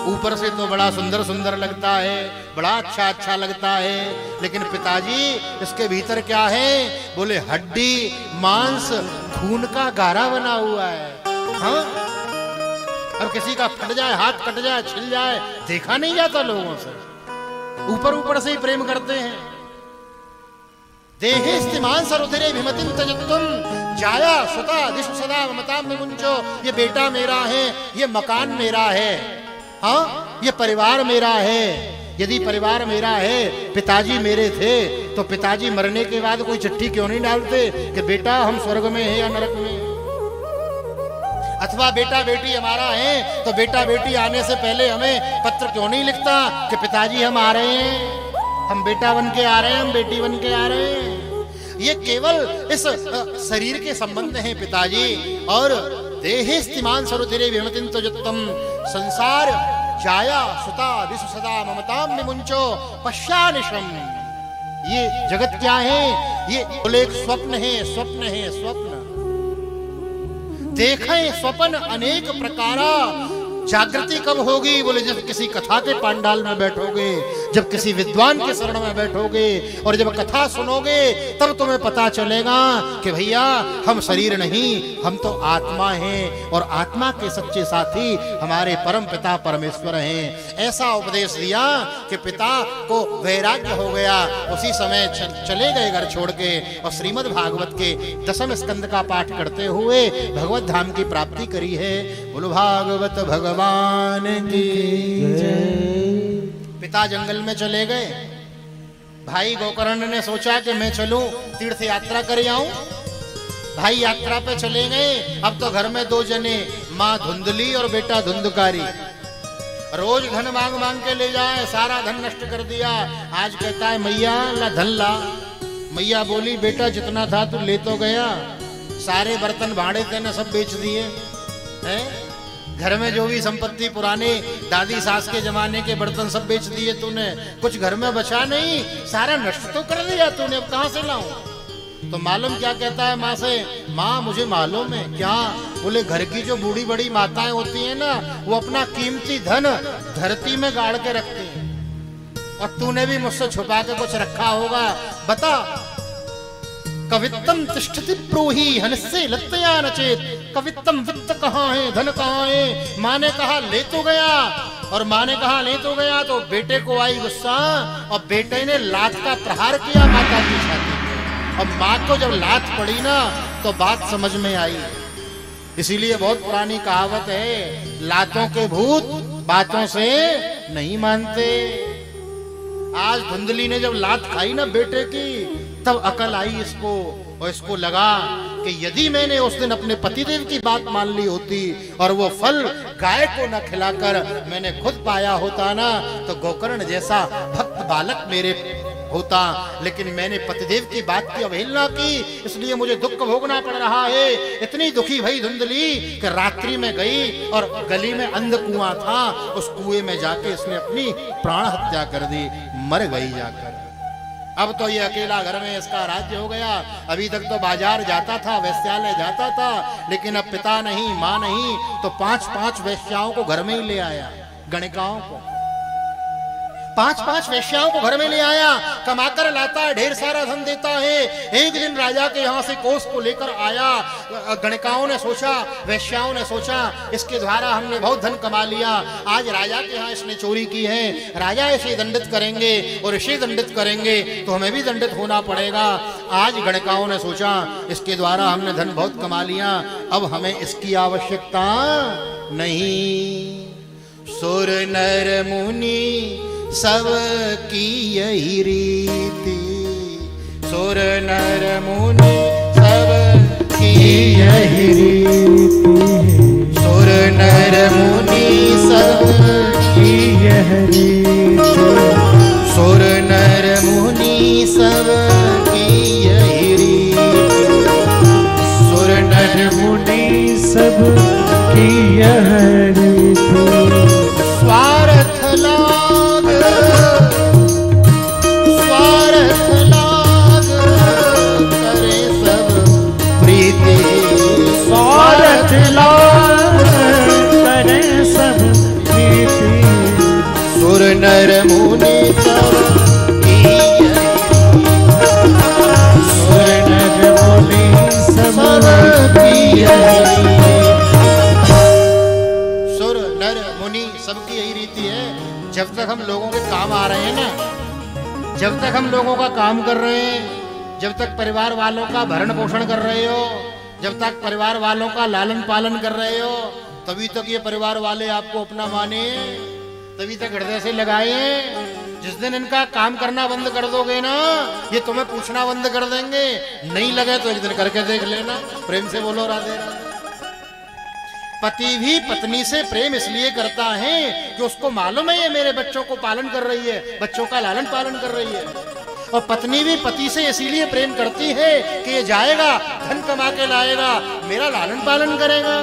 ऊपर से तो बड़ा सुंदर सुंदर लगता है, बड़ा अच्छा लगता है, लेकिन पिताजी इसके भीतर क्या है? बोले हड्डी मांस खून का गारा बना हुआ है। हाँ, अब किसी का फट जाए, हाथ कट जाए, छिल जाए, देखा नहीं जाता लोगों से, ऊपर ऊपर से ही प्रेम करते हैं। देहे स्तिमान सरुधिरे विमतिम त्यजत्वम जाया सुता दिशु सदा ममताम मुंचो। ये बेटा मेरा है, ये मकान मेरा है, हाँ ये परिवार मेरा है। यदि परिवार मेरा है, पिताजी मेरे थे, तो पिताजी मरने के बाद कोई चिट्ठी क्यों नहीं डालते कि बेटा हम स्वर्ग में हैं या नरक में। अथवा बेटा बेटी हमारा है तो बेटा बेटी आने से पहले हमें पत्र क्यों नहीं लिखता कि पिताजी हम आ रहे हैं, हम बेटा बन के आ रहे हैं, हम बेटी बन के आ रहे हैं। ये केवल इस शरीर के संबंध हैं पिताजी। और देहे स्तिमान सरुधिरे विमतिम त्यजत्वम संसार जाया सुता दिशु सदा ममताम विमुंचो पश्यानिशम। ये जगत क्या है? ये एक स्वप्न है, स्वप्न है, स्वप्न। देखें स्वप्न अनेक प्रकारा। जागृति कब होगी? बोले जब किसी कथा के पांडाल में बैठोगे, जब किसी विद्वान के शरण में बैठोगे और जब कथा सुनोगे, तब तुम्हें पता चलेगा कि भैया हम शरीर नहीं, हम तो आत्मा हैं और आत्मा के सच्चे साथी हमारे परम पिता परमेश्वर हैं। ऐसा उपदेश दिया कि पिता को वैराग्य हो गया। उसी समय चले गए घर छोड़ के और श्रीमद् भागवत के 10वें स्कंद का पाठ करते हुए भगवत धाम की प्राप्ति करी है। बोलो भागवत भगवान की जय। पिता जंगल में चले गए। भाई गोकर्ण ने सोचा कि मैं चलूं तीर्थ यात्रा कर आऊं। भाई यात्रा पे चले गए। अब तो घर में 2 जने, माँ धुंधली और बेटा धुंधकारी। रोज धन मांग मांग के ले जाए, सारा धन नष्ट कर दिया। आज कहता है मैया ला धन ला। मैया बोली बेटा जितना था तू ले तो गया, सारे बर्तन भाड़े तेने सब बेच दिए हैं। घर में जो भी संपत्ति पुराने दादी सास के जमाने के बर्तन सब बेच दिए तूने, कुछ घर में बचा नहीं, सारा नष्ट तो कर दिया तूने, अब कहां से लाऊं? तो मालूम क्या कहता है माँ से? माँ मुझे मालूम है। क्या? बोले घर की जो बूढ़ी बड़ी माताएं होती हैं ना, वो अपना कीमती धन धरती में गाड़ के रखती हैं और तूने भी मुझसे छुपा के कुछ रखा होगा। बता। कवित्तम तिष्ठति प्रोही हनसे लत्तया नचेत। कवित्तम वित्त कहाँ है, धन कहाँ है? माँ ने कहा ले तो गया, और माँ ने कहा ले तो गया तो बेटे को आई गुस्सा और बेटे ने लात का प्रहार किया माता की छाती पे। और माँ को जब लात पड़ी ना तो बात समझ में आई। इसीलिए बहुत पुरानी कहावत है, लातों के भूत बातों से नहीं मानते। आज धुंधली ने जब लात खाई ना बेटे की, तब अकल आई इसको और इसको लगा कि यदि मैंने उस दिन अपने पतिदेव की बात मान ली होती और वो फल गाय को न खिलाकर मैंने खुद पाया होता ना, तो गोकर्ण जैसा भक्त बालक मेरे होता। लेकिन मैंने पतिदेव की बात की अवहेलना की, इसलिए मुझे दुख भोगना पड़ रहा है। इतनी दुखी भई धुंधली कि रात्रि में गई और गली में अंध कुआं था, उस कुएं में जाके इसने अपनी प्राण हत्या कर दी, मर गई जाकर। अब तो ये अकेला घर में इसका राज्य हो गया। अभी तक तो बाजार जाता था, वेश्यालय जाता था, लेकिन अब पिता नहीं, माँ नहीं, तो 5-5 वेश्याओं को घर में ही ले आया। गणिकाओं को 5-5 वेश्याओं को घर में ले आया, कमाकर लाता है, ढेर सारा धन देता है। एक दिन राजा के यहाँ से कोष को लेकर आया। गणिकाओं ने सोचा, वेश्याओं ने सोचा, इसके द्वारा हमने बहुत धन कमा लिया। आज राजा के यहाँ इसने चोरी की है, राजा इसे दंडित करेंगे और इसे दंडित करेंगे तो हमें भी दंडित होना पड़ेगा। आज गणिकाओं ने सोचा इसके द्वारा हमने धन बहुत कमा लिया, अब हमें इसकी आवश्यकता नहीं। सुर नर मुनि सब की यही रीति, सुर नर मुनि सब की यही रीति, सुर नर मुनि सब की यही रीति, सुर नर मुनि सब की यही रीति, सुर नर मुनि सब की यही रीति। स्वार्थ लाग, स्वार्थ लाग करे सब प्रीति, स्वार्थ लाग करे सब प्रीति, सुर नर मुनि सब की यही, सुर नर मुनि सब की यही, जब तक हम लोगों का काम कर रहे हैं, जब तक परिवार वालों का भरण पोषण कर रहे हो, जब तक परिवार वालों का लालन पालन कर रहे हो, तभी तक ये परिवार वाले आपको अपना माने, तभी तक हृदय से लगाए। जिस दिन इनका काम करना बंद कर दोगे ना, ये तुम्हें पूछना बंद कर देंगे। नहीं लगे तो एक दिन करके देख लेना। प्रेम से बोलो राधे राधे। पति भी पत्नी से प्रेम इसलिए करता है कि उसको मालूम है ये मेरे बच्चों को पालन कर रही है, बच्चों का लालन पालन कर रही है। और पत्नी भी पति से इसीलिए प्रेम करती है कि ये जाएगा, धन कमा के लाएगा, मेरा लालन पालन करेगा।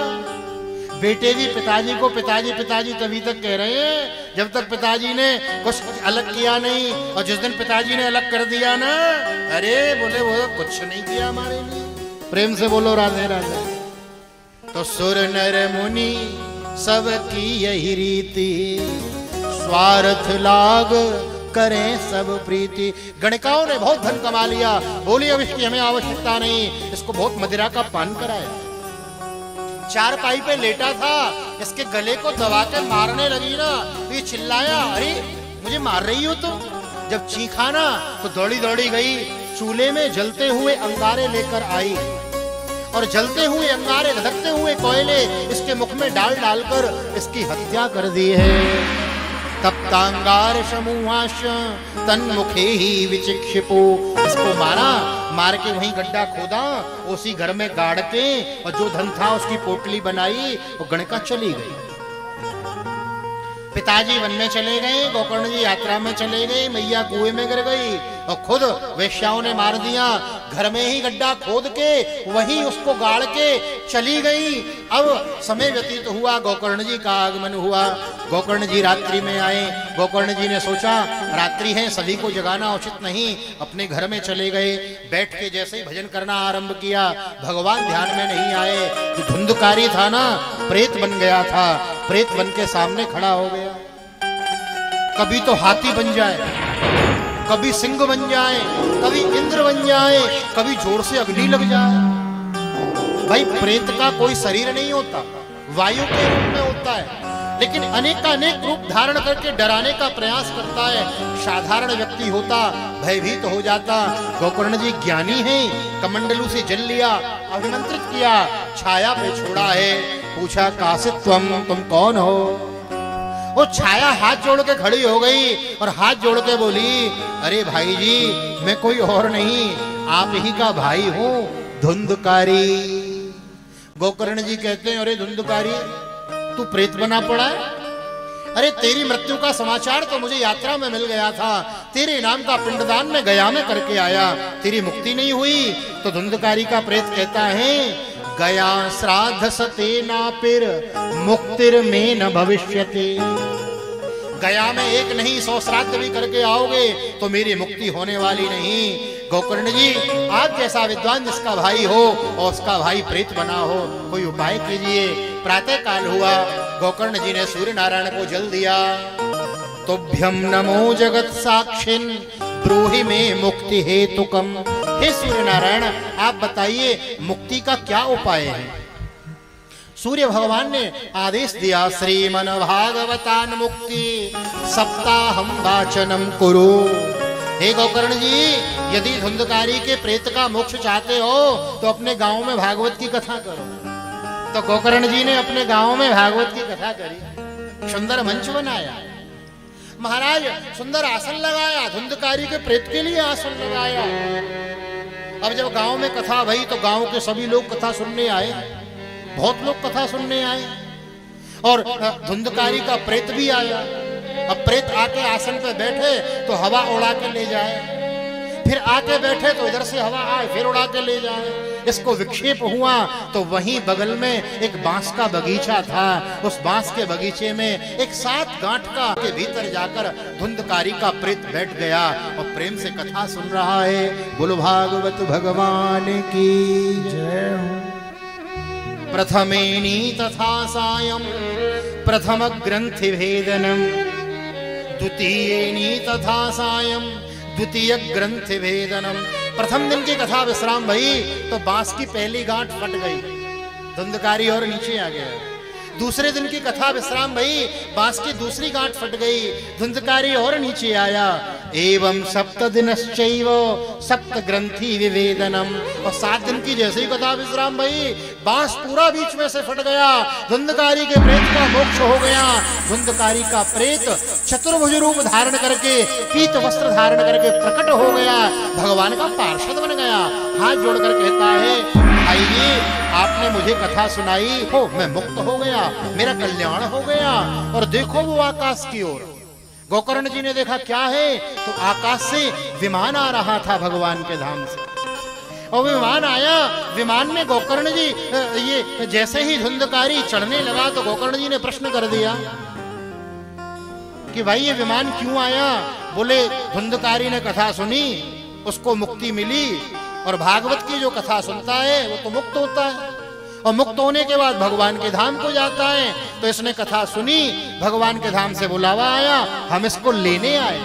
बेटे भी पिताजी को पिताजी पिताजी तभी तक कह रहे हैं जब तक पिताजी ने कुछ अलग किया नहीं। और जिस दिन पिताजी ने अलग कर दिया ना, अरे बोले वो कुछ नहीं किया हमारे लिए। प्रेम से बोलो राधे राधे। तो सुर नर मुनि सब की यही रीति, स्वार्थ लाग करें सब प्रीति। गणिकाओं ने बहुत धन कमा लिया, बोली अब इसकी हमें आवश्यकता नहीं, इसको बहुत मदिरा का पान कराया। चार पाई पे लेटा था, इसके गले को दबा के मारने लगी ना, ये चिल्लाया, अरे मुझे मार रही हो तुम। जब चीखा ना तो दौड़ी दौड़ी गई, चूल्हे में जलते हुए अंगारे लेकर आई और जलते हुए अंगारे, धधकते हुए कोयले इसके मुख में डाल डालकर इसकी हत्या कर दी है। तप्तांगार समूहाश तन्मुखे ही विचिक्षिपो। इसको मारा, मार के वहीं गड्ढा खोदा, उसी घर में गाड़ के और जो धन था उसकी पोटली बनाई, वो गणिका चली गई। पिताजी वन में चले गए, गोकर्ण जी यात्रा में चले गए, मैया कुएं में गिर गई और खुद वेश्याओं ने मार दिया। घर में ही गड्ढा खोद के वहीं उसको गाड़ के चली गई। अब समय व्यतीत हुआ, गोकर्ण जी का आगमन हुआ। गोकर्ण जी रात्रि में आए। गोकर्ण जी ने सोचा रात्रि है, सभी को जगाना उचित नहीं, अपने घर में चले गए। बैठ के जैसे ही भजन करना आरंभ किया, भगवान ध्यान में नहीं आए। जो धुंधकारी था ना, प्रेत बन गया था, प्रेत बन के सामने खड़ा हो गया। कभी तो हाथी बन जाए, कभी सिंह बन जाए, कभी इंद्र बन जाए, कभी जोर से अग्नि लग जाए। भाई प्रेत का कोई शरीर नहीं होता, वायु के रूप में होता है, लेकिन अनेक का अनेक रूप धारण करके डराने का प्रयास करता है। साधारण व्यक्ति होता भयभीत हो जाता। गोकर्ण जी ज्ञानी हैं, कमंडलू से जल लिया, अभिमंत्रित किया, छाया पे छोड़ा है। पूछा कासित्वम, तुम कौन हो? वो छाया हाथ जोड़ के खड़ी हो गई और हाथ जोड़ के बोली, अरे भाई जी मैं कोई और नहीं, आप ही का भाई हूं, धुंधकारी। गोकर्ण जी कहते हैं, अरे धुंधकारी तू प्रेत बना पड़ा है? अरे तेरी मृत्यु का समाचार तो मुझे यात्रा में मिल गया था, तेरे नाम का पिंडदान में गया में करके आया, तेरी मुक्ति नहीं हुई। तो धुंधकारी का प्रेत कहता है, गया श्राद्ध सते ना पिर मुक्तिर में न भविष्यति। गया में एक नहीं 100 श्राद्ध भी करके आओगे तो मेरी मुक्ति होने वाली नहीं। गोकर्ण जी आप जैसा विद्वान जिसका भाई हो और उसका भाई प्रेत बना हो, कोई उपाय कीजिए। प्रातः काल हुआ, गोकर्ण जी ने सूर्य नारायण को जल दिया। तुभ्यम नमो जगत साक्षिन ब्रूहि में मुक्ति हेतुकम। हे सूर्य नारायण आप बताइए मुक्ति का क्या उपाय है? सूर्य भगवान ने आदेश दिया, श्रीमन भागवतान मुक्ति सप्ताहम वाचनम कुरु। हे गोकर्ण जी यदि धुंधकारी के प्रेत का मोक्ष चाहते हो तो अपने गांव में भागवत की कथा करो। तो गोकर्ण जी ने अपने गांव में भागवत की कथा करी, सुंदर मंच बनाया, महाराज सुंदर आसन लगाया, धुंधकारी के प्रेत के लिए आसन लगाया। अब जब गांव में कथा भई तो गांव के सभी लोग कथा सुनने आए, बहुत लोग कथा सुनने आए और धुंधकारी का प्रेत भी आया। अब प्रेत आके आसन पे बैठे तो हवा उड़ा के ले जाए, फिर आके बैठे तो इधर से हवा आए फिर उड़ा के ले जाए। इसको विक्षेप हुआ तो वहीं बगल में एक बांस का बगीचा था, उस बांस के बगीचे में एक 7 गांठ का के भीतर जाकर धुंधकारी का प्रेत बैठ गया और प्रेम से कथा सुन रहा है। बोलो भागवत भगवान की जय। प्रथमेनी तथा सायं प्रथम ग्रंथि भेदनम, द्वितीयेनी तथा सायं द्वितीय ग्रंथि भेदनम। प्रथम दिन की कथा विश्राम भई तो बांस की पहली गांठ फट गई, धुंधकारी और नीचे आ गया। दूसरे दिन की कथा विश्राम भई, बांस की दूसरी गांठ फट गई, धुंधकारी और नीचे आया। एवं सप्त दिनश्चैव सप्त ग्रंथि विवेदनम, और 7 दिन की जैसे ही कथा विश्राम भई, बांस पूरा बीच में से फट गया, धुंधकारी के प्रेत का मोक्ष हो गया। धुंधकारी का प्रेत चतुर्भुज रूप धारण करके, पीत वस्त्र धारण करके प्रकट हो गया, भगवान का पार्षद बन गया। हाथ जोड़कर कहता है, आइए आपने मुझे कथा सुनाई हो, मैं मुक्त हो गया, मेरा कल्याण हो गया। और देखो वो आकाश की ओर, गोकर्ण जी ने देखा क्या है, तो आकाश से विमान आ रहा था भगवान के धाम से। और विमान आया, विमान में गोकर्ण जी ये जैसे ही धुंधकारी चढ़ने लगा तो गोकर्ण जी ने प्रश्न कर दिया कि भाई ये विमान क्यों आया? बोले धुंधकारी ने कथा सुनी, उसको मुक्ति मिली, और भागवत की जो कथा सुनता है वो तो मुक्त होता है, और मुक्त होने के बाद भगवान के धाम को जाता है। तो इसने कथा सुनी, भगवान के धाम से बुलावा आया, हम इसको लेने आए।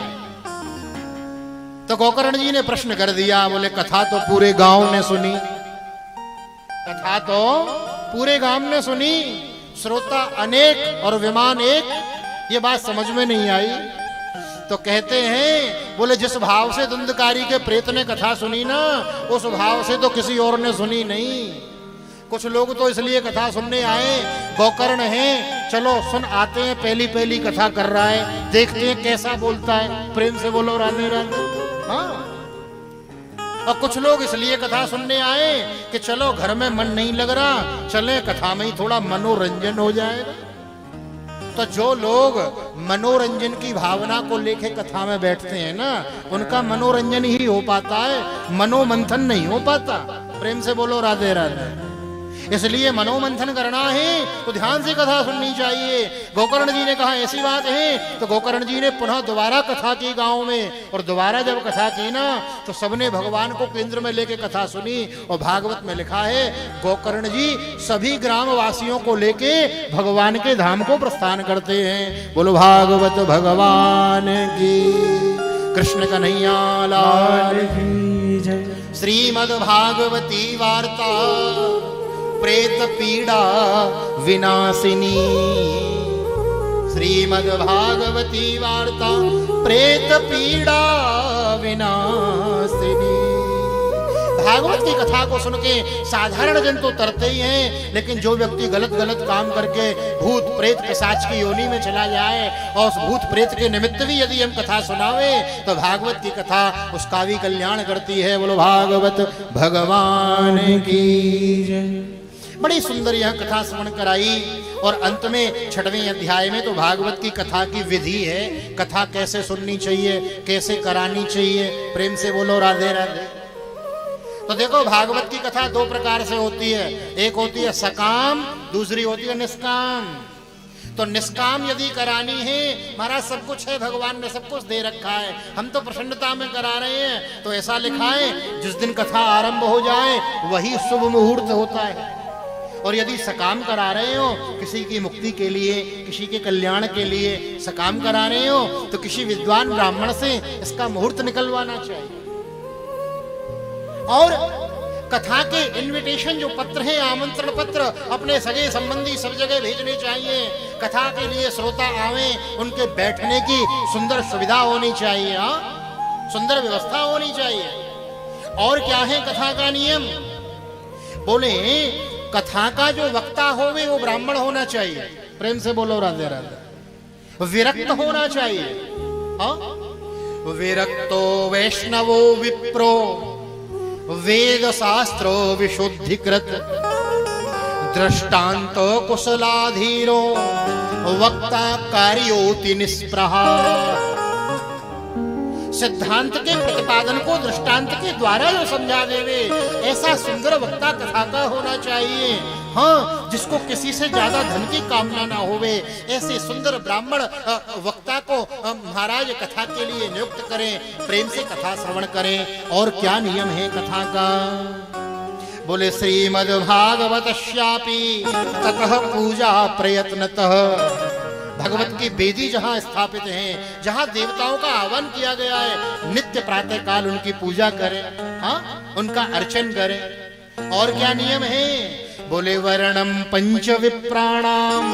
तो गोकर्ण जी ने प्रश्न कर दिया, बोले कथा तो पूरे गांव ने सुनी, कथा तो पूरे गांव ने सुनी, श्रोता अनेक और विमान एक, ये बात समझ में नहीं आई। तो कहते हैं, बोले जिस भाव से धुंधकारी के प्रेत ने कथा सुनी ना, उस भाव से तो किसी और ने सुनी नहीं। कुछ लोग तो इसलिए कथा सुनने आए, गोकर्ण है, चलो सुन आते हैं, पहली पहली कथा कर रहा है, देखते हैं कैसा बोलता है, प्रेम से बोलो राधे राधे। हाँ, और कुछ लोग इसलिए कथा सुनने आए कि चलो घर में मन नहीं लग रहा, चले कथा में ही थोड़ा मनोरंजन हो जाएगा। तो जो लोग मनोरंजन की भावना को लेके कथा में बैठते हैं ना, उनका मनोरंजन ही हो पाता है, मनोमंथन नहीं हो पाता। प्रेम से बोलो राधे राधे। इसलिए मनोमंथन करना है तो ध्यान से कथा सुननी चाहिए। गोकर्ण जी ने कहा ऐसी बात है, तो गोकर्ण जी ने पुनः दोबारा कथा की गांव में, और दोबारा जब कथा की ना तो सबने भगवान को केंद्र में लेके कथा सुनी। और भागवत में लिखा है, गोकर्ण जी सभी ग्रामवासियों को लेके भगवान के धाम को प्रस्थान करते हैं। बोलो भागवत भगवान की, कृष्ण कन्हैया लाल की जय। श्रीमद् भागवती वार्ता प्रेत पीड़ा विनाशिनी, श्रीमद् भागवती वार्ता प्रेत पीड़ा विनाशिनी। भागवत की कथा को सुन के साधारण जन तो तरते ही हैं, लेकिन जो व्यक्ति गलत गलत काम करके भूत प्रेत पिशाच की योनि में चला जाए, और उस भूत प्रेत के निमित्त भी यदि हम कथा सुनावे, तो भागवत की कथा उसका भी कल्याण करती है। बोलो भागवत भगवान की जय। बड़ी सुंदर यह कथा श्रवण कराई, और अंत में 6वें अध्याय में तो भागवत की कथा की विधि है, कथा कैसे सुननी चाहिए, कैसे करानी चाहिए। प्रेम से बोलो राधे राधे। तो देखो भागवत की कथा 2 प्रकार से होती है, एक होती है सकाम, दूसरी होती है निष्काम। तो निष्काम यदि करानी है, महाराज सब कुछ है, भगवान ने सब कुछ दे रखा है, हम तो प्रसन्नता में करा रहे हैं, तो ऐसा लिखा है जिस दिन कथा आरंभ हो जाए वही शुभ मुहूर्त होता है। और यदि सकाम करा रहे हो, किसी की मुक्ति के लिए, किसी के कल्याण के लिए सकाम करा रहे हो, तो किसी विद्वान ब्राह्मण से इसका मुहूर्त निकलवाना चाहिए। और कथा के इनविटेशन जो पत्र हैं, आमंत्रण पत्र, अपने सगे संबंधी सब जगह भेजने चाहिए। कथा के लिए श्रोता आवे, उनके बैठने की सुंदर सुविधा होनी चाहिए, सुंदर व्यवस्था होनी चाहिए। और क्या है कथा का नियम? बोले कथा का जो वक्ता होवे वो ब्राह्मण होना चाहिए। प्रेम से बोलो राधे राधे। विरक्त होना चाहिए। विरक्तो वैष्णवो विप्रो वेद शास्त्रो विशुद्धिकृत दृष्टांतो कुशलाधीरो वक्ता कार्योति निष्प्रहा। सिद्धांत के प्रतिपादन को दृष्टांत के द्वारा जो समझा देवे, ऐसा सुंदर वक्ता कथा का होना चाहिए। हाँ, जिसको किसी से ज्यादा धन की कामना ना होवे, ऐसे सुंदर ब्राह्मण वक्ता को महाराज कथा के लिए नियुक्त करें, प्रेम से कथा श्रवण करें। और क्या नियम है कथा का? बोले श्रीमद् भागवत श्यापी ततः पूजा प्रयत्नतः। भगवत की वेदी जहाँ स्थापित है, जहाँ देवताओं का आह्वान किया गया है, नित्य प्रातः काल उनकी पूजा करें, हाँ, उनका अर्चन करें। और क्या नियम है बोले वर्णम पंच विप्राणाम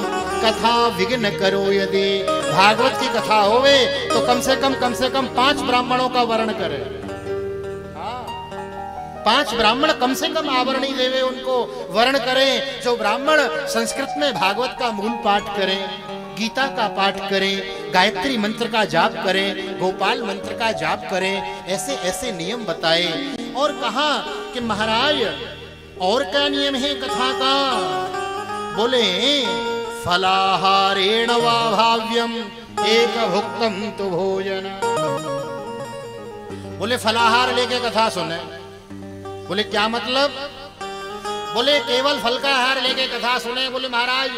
कथा विघ्न करो यदि। भागवत की कथा होवे तो कम से कम 5 ब्राह्मणों का वर्ण करे। 5 ब्राह्मण कम से कम आवरणी देवे, उनको वर्ण करें। जो ब्राह्मण संस्कृत में भागवत का मूल पाठ करें, गीता का पाठ करें, गायत्री मंत्र का जाप करें, गोपाल मंत्र का जाप करें, ऐसे ऐसे नियम बताए। और कहा कि महाराज और क्या नियम है कथा का? बोले फलाहारेण वा भाव्यम एक भुक्तम तु भोजन। बोले फलाहार लेके कथा सुने। बोले क्या मतलब? बोले केवल फल का आहार लेके कथा सुने। बोले महाराज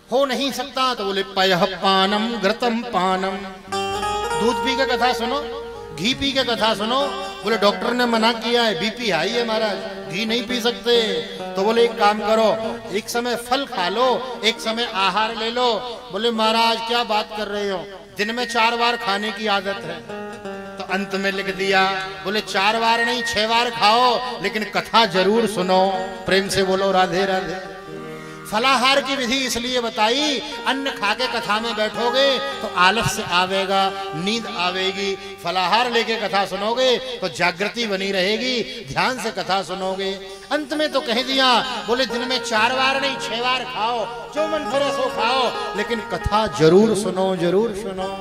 हो नहीं सकता। तो बोले पयः पानम घृतम पानम, दूध पी के कथा सुनो, घी पी के कथा सुनो। बोले डॉक्टर ने मना किया है, बीपी हाई है महाराज, घी नहीं पी सकते। तो बोले एक काम करो, एक समय फल खा लो, एक समय आहार ले लो। बोले महाराज क्या बात कर रहे हो, दिन में 4 बार खाने की आदत है। तो अंत में लिख दिया, बोले 4 बार नहीं 6 बार खाओ, लेकिन कथा जरूर सुनो। प्रेम से बोलो राधे राधे। फलाहार की विधि इसलिए बताई, अन्न खा के कथा में बैठोगे तो आलस्य आवेगा, नींद आवेगी। फलाहार लेके कथा सुनोगे तो जागृति बनी रहेगी, ध्यान से कथा सुनोगे। अंत में तो कह दिया, बोले दिन में 4 बार नहीं 6 बार खाओ, जो मन करे सो खाओ, लेकिन कथा जरूर सुनो, जरूर सुनो।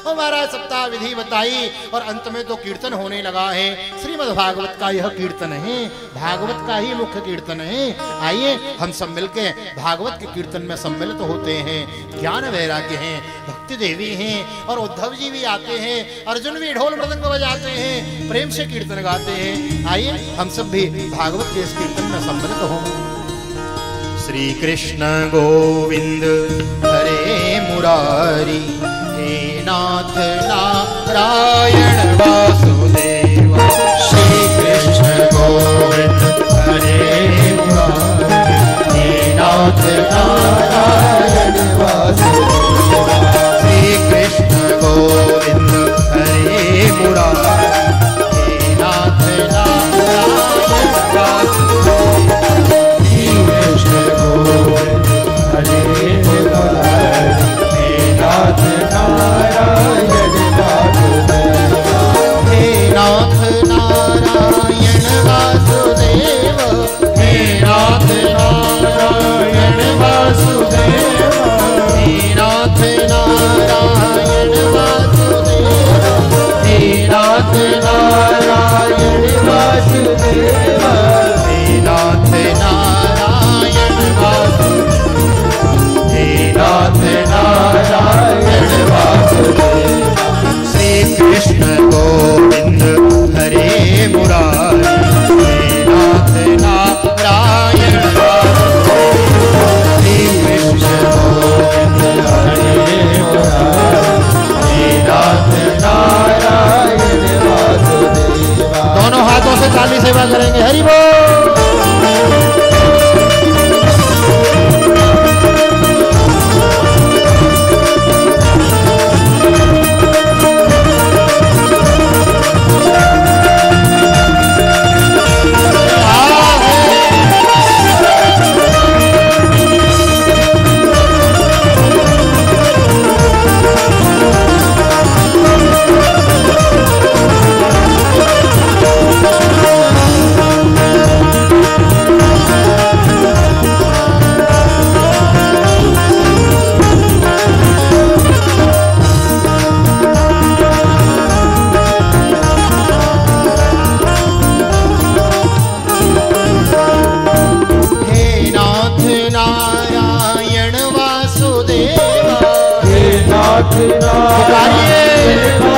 हमारा सप्ताह विधि बताई और अंत में तो कीर्तन होने लगा है। श्रीमद् भागवत का यह कीर्तन है, भागवत का ही मुख्य कीर्तन है। आइए हम सब मिलके भागवत के कीर्तन में सम्मिलित होते हैं। ज्ञान वैराग्य हैं, भक्ति देवी हैं और उद्धव जी भी आते हैं, अर्जुन भी ढोल मृदंग बजाते हैं, प्रेम से कीर्तन गाते हैं। आइए हम सब भी भागवत के इस कीर्तन में सम्मिलित हों। श्री कृष्ण गोविंद हरे मुरारी, हे नाथ नारायण वासुदेव। श्री कृष्ण गोविंद हरे मुरारी, हे नाथ नारायण वासुदेव। श्री कृष्ण गोविंद हरे मुरारी, हे नाथ नारायण वासुदेव। श्री कृष्ण गोविंद हरे मुरारी, हे नाथ नारायण वासुदेव। हे नाथ नारायण वासुदेव, हे नाथ नारायण वासुदेव। हे नाथ नारायण वासुदेव, हे नाथ नारायण वासुदेव। हे नाथ नारायण वासुदेव, हे नाथ नारायण वासुदेव। श्री कृष्ण गोविंद हरे मुरारी, हे नाथ नारायण वासुदेव। श्री कृष्ण गोविंद हरे मुरारी, हे नाथ नारायण वासुदेव। दोनों हाथों से ताली सेवा करेंगे। हरि बोल।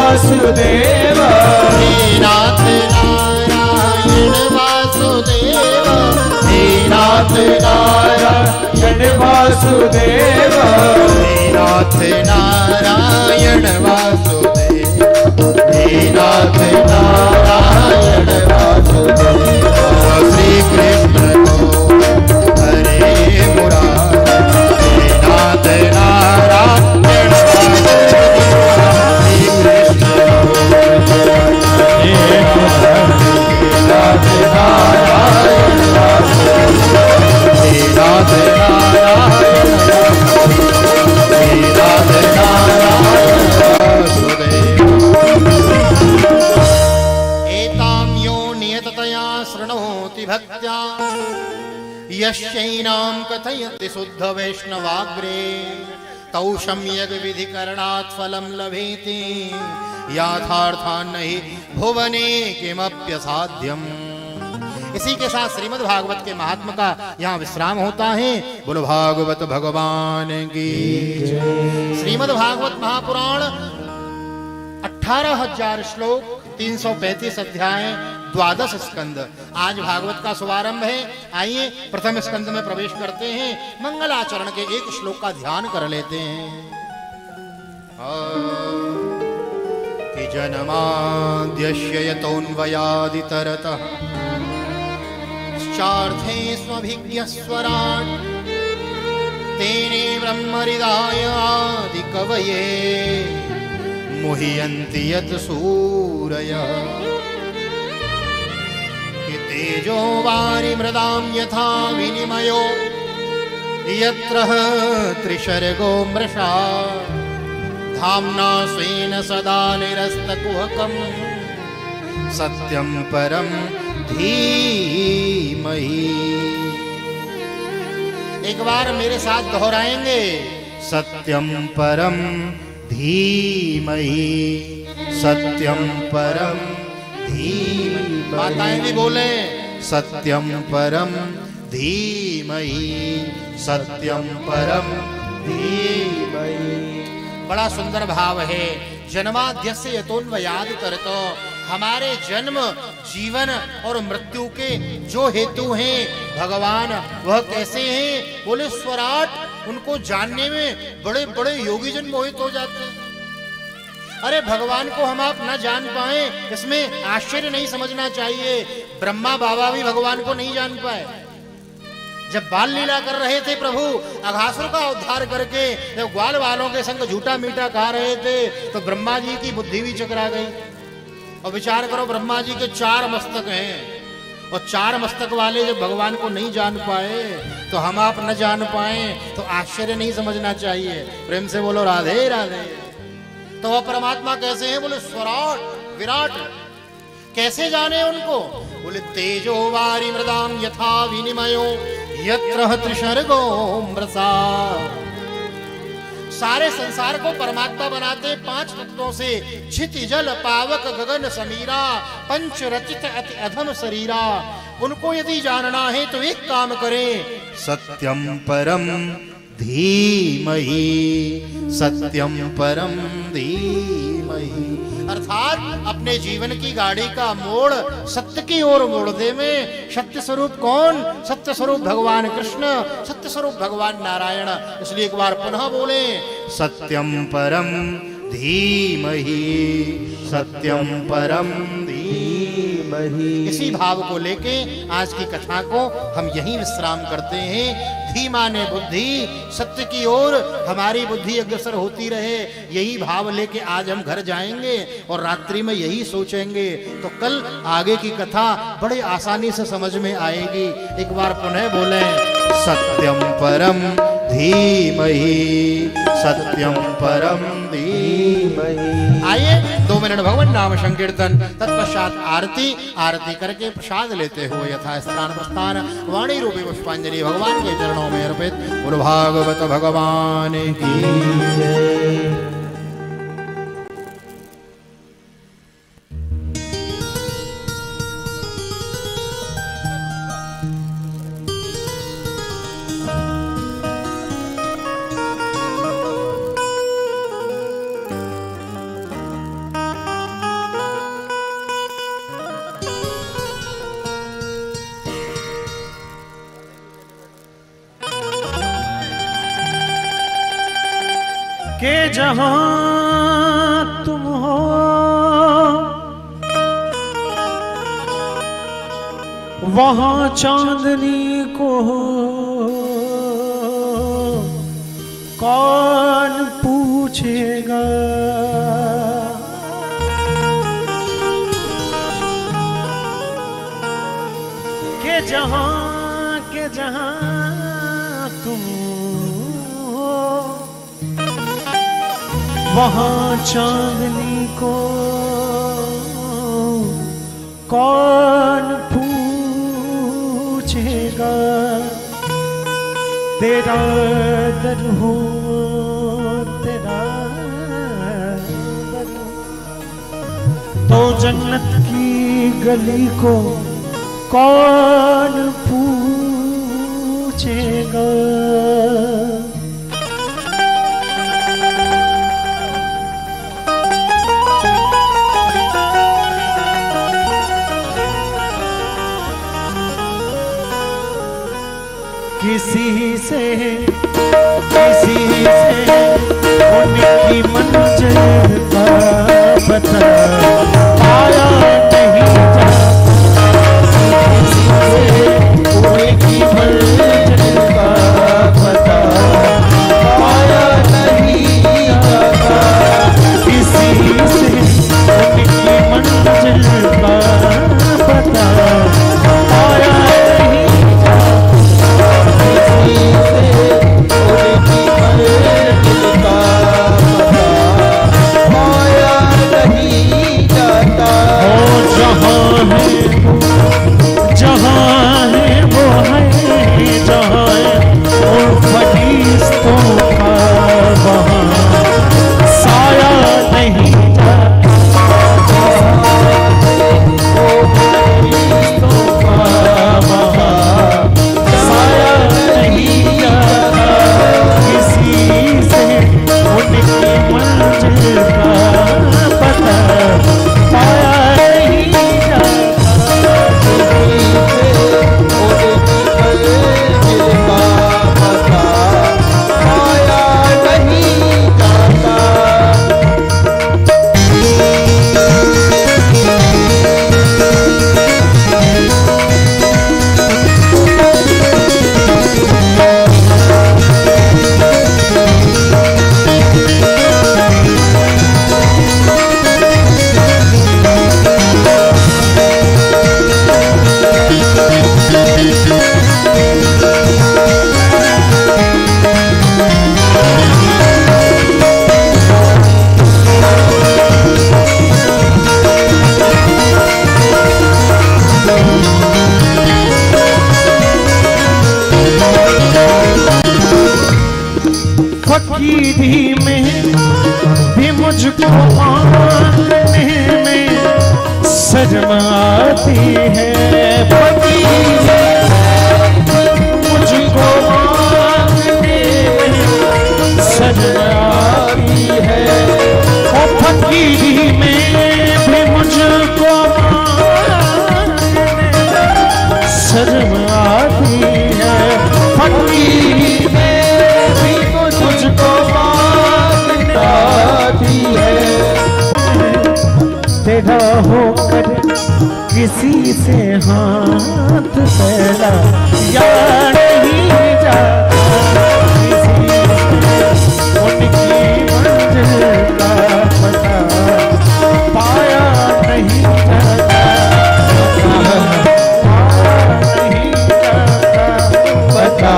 वासुदेव। हे नाथ नारायण वासुदेव, हे नाथ नारायण वासुदेव। हे नाथ नारायण वासुदेव, हे नाथ नारायण वासुदेव। श्री कृष्ण गोविंद हरे मुरारी, हे नाथ नारायण वासुदेव। नाथ नारायण वासुदेव। विभक्त्या यश्चैनां कथयति शुद्ध वैष्णवाग्रे तौ सम्यग् विधिकरणात् फलं लभेति यथार्थान् हि भुवने किमप्यसाध्यम्। इसी के साथ श्रीमद् भागवत के महात्म का यहाँ विश्राम होता है। बोलो भागवत भगवान की जय। श्रीमद् भागवत महापुराण 18,000 श्लोक, 335 अध्याय, 12 स्कंद। आज भागवत का शुभारंभ है। आइए प्रथम स्कंद में प्रवेश करते हैं। मंगलाचरण के एक श्लोक का ध्यान कर लेते हैं। कि जन्माद्यस्य यतोऽन्वयादितरतः चार्थे स्वभिज्ञस्वराट् तेने ब्रह्महृदाय आदिकवये मुह्यन्ति यत् सूरयः। कि तेजो वारिमृदां यथा विनिमयो यत्र त्रिशर्गो मृषा धाम्ना स्वेन सदा निरस्तकुहकम् सत्यं परं धीमहि। एक बार मेरे साथ दोहराएंगे। सत्यं परम धीमहि, सत्यं परम धीमहि। माताएं भी बोले सत्यं परम धीमहि, सत्यं परम धीमहि। बड़ा सुंदर भाव है। जन्माद्यस्य यतोऽन्वयादि तरतो, हमारे जन्म, जीवन और मृत्यु के जो हेतु हैं भगवान, वह कैसे हैं? बोले स्वराट, उनको जानने में बड़े बड़े योगी जन मोहित हो जाते हैं। अरे भगवान को हम आप न जान पाए, इसमें आश्चर्य नहीं समझना चाहिए। ब्रह्मा बाबा भी भगवान को नहीं जान पाए। जब बाल लीला कर रहे थे प्रभु, अघासुर का उद्धार करके जब ग्वाल वालों के संग झूठा मीठा खा रहे थे, तो ब्रह्मा जी की बुद्धि भी चकरा गई। और विचार करो, ब्रह्मा जी के 4 मस्तक हैं, और 4 मस्तक वाले जब भगवान को नहीं जान पाए, तो हम आप न जान पाए तो आश्चर्य नहीं समझना चाहिए। प्रेम से बोलो राधे राधे। तो वह परमात्मा कैसे हैं? बोले स्वराट, विराट। कैसे जाने उनको? बोले तेजो वारी मृदाम यथा विनिमयो यत्र त्रिशर्गो मृषा। सारे संसार को परमात्मा बनाते 5 तत्वों से। क्षिति जल पावक गगन समीरा, पंच रचित अति अधम शरीरा। उनको यदि जानना है तो एक काम करें, सत्यम परम धीमहि, सत्यम परम धीमहि। अर्थात अपने जीवन की गाड़ी का मोड़ सत्य की ओर मोड़ दे में। सत्य स्वरूप कौन? सत्य स्वरूप भगवान कृष्ण, सत्य स्वरूप भगवान नारायण। इसलिए एक बार पुनः बोले सत्यम परम धीमहि, सत्यम परम धीमहि। इसी भाव को लेके आज की कथा को हम यहीं विश्राम करते हैं। धीमा ने बुद्धि, सत्य की ओर हमारी बुद्धि अग्रसर होती रहे, यही भाव लेके आज हम घर जाएंगे और रात्रि में यही सोचेंगे। तो कल आगे की कथा बड़े आसानी से समझ में आएगी। एक बार पुनः बोले सत्यम परम धीमहि, सत्यम परम धीमहि। आइए 2 मिनट भगवान नाम संकीर्तन, तत्पश्चात आरती। आरती करके प्रसाद लेते हुए यथा स्थान प्रस्थान वाणी रूपी पुष्पांजलि भगवान के चरणों में अर्पित। बोलो भागवत भगवान की जय। के जहां तुम हो वहां चांदनी को कौन पूछेगा। के जहां तुम वहां चांदनी को पूछेगा तेरा दर हो तेरा दर तो जन्नत की गली को कौन पूछेगा। किसी से उनकी मंजिल का पता पाया नहीं जाता। उनकी मंजिल का पता पाया नहीं जाता। किसी से उनकी मंजिल का पता पाया फकीरी में भी मुझको मांगने में शर्म आती है। फकीरी में मुझको मांगने में शर्म आती है। ओ फकीरी में भी मुझको मांगने में शर्म आती है। फकीरी में मुझको मांगता भी है। तेरा होकर किसी से हाथ फैला या नहीं जाता। उनकी मंजिल का पता पाया नहीं जाता। नहीं जाता पता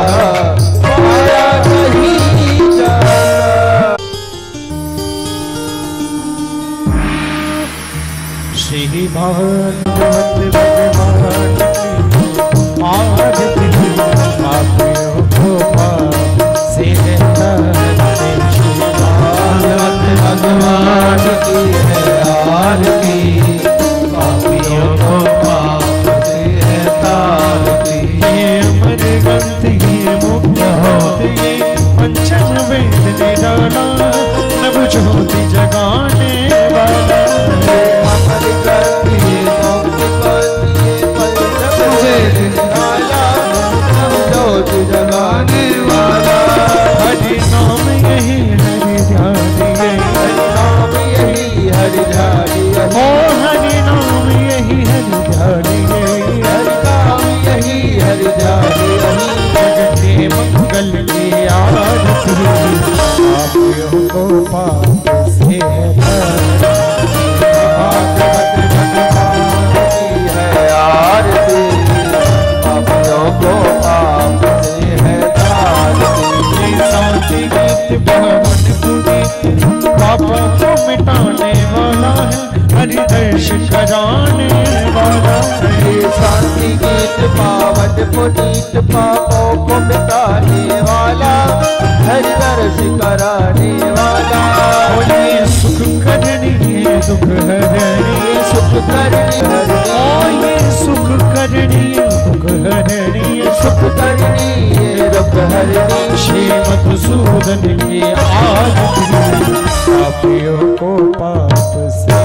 श्री भागवत भगवान आरती पापियों को पाप से हटाने। श्री भागवत भगवान की है आरती पापियों को पाप से हटाती। ये अमर ग्रंथ ये मुक्त होते ये पंचन वेद निराला नभ ज्योति जगाने वाला। जगाने वाला हरि नाम यही हरि ध्यानिए। हरि नाम यही हरि ध्यानिए। ओ हरि नाम यही हरि ध्यानिए। हरि नाम यही हरि ध्यानिए। जगते मंगल की आरती पापियों को पाप से पावन पुनीत पापों को मिटाने वाला, हरि दर्श कराने वाला। ये सुख करनी है दुख हरनी, सुख करनी हरनी, ये सुख करनी है दुख हरनी, सुख करनी है दुख हरनी। श्री मधुसूदन की आरती पापियों को पाप से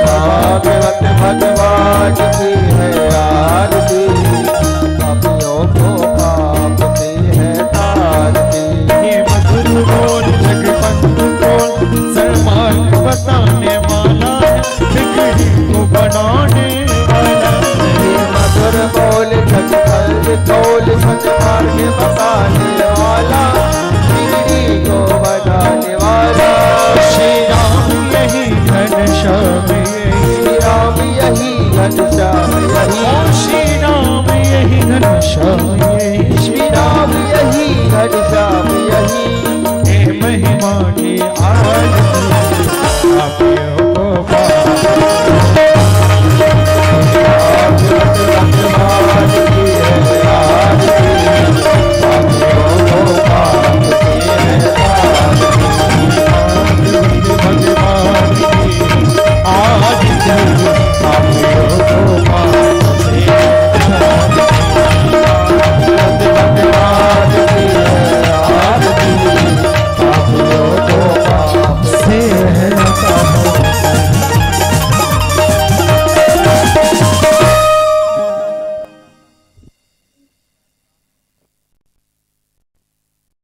भागवत भगवान की है आरती, पापियों को पाप से है तारती। ये मधुर बोल जगबंधु बोल सन्मार्ग बताने वाला है, बिगड़ी को बनाने वाला है। ये मधुर बोल जगबंधु बोल सन्मार्ग बताने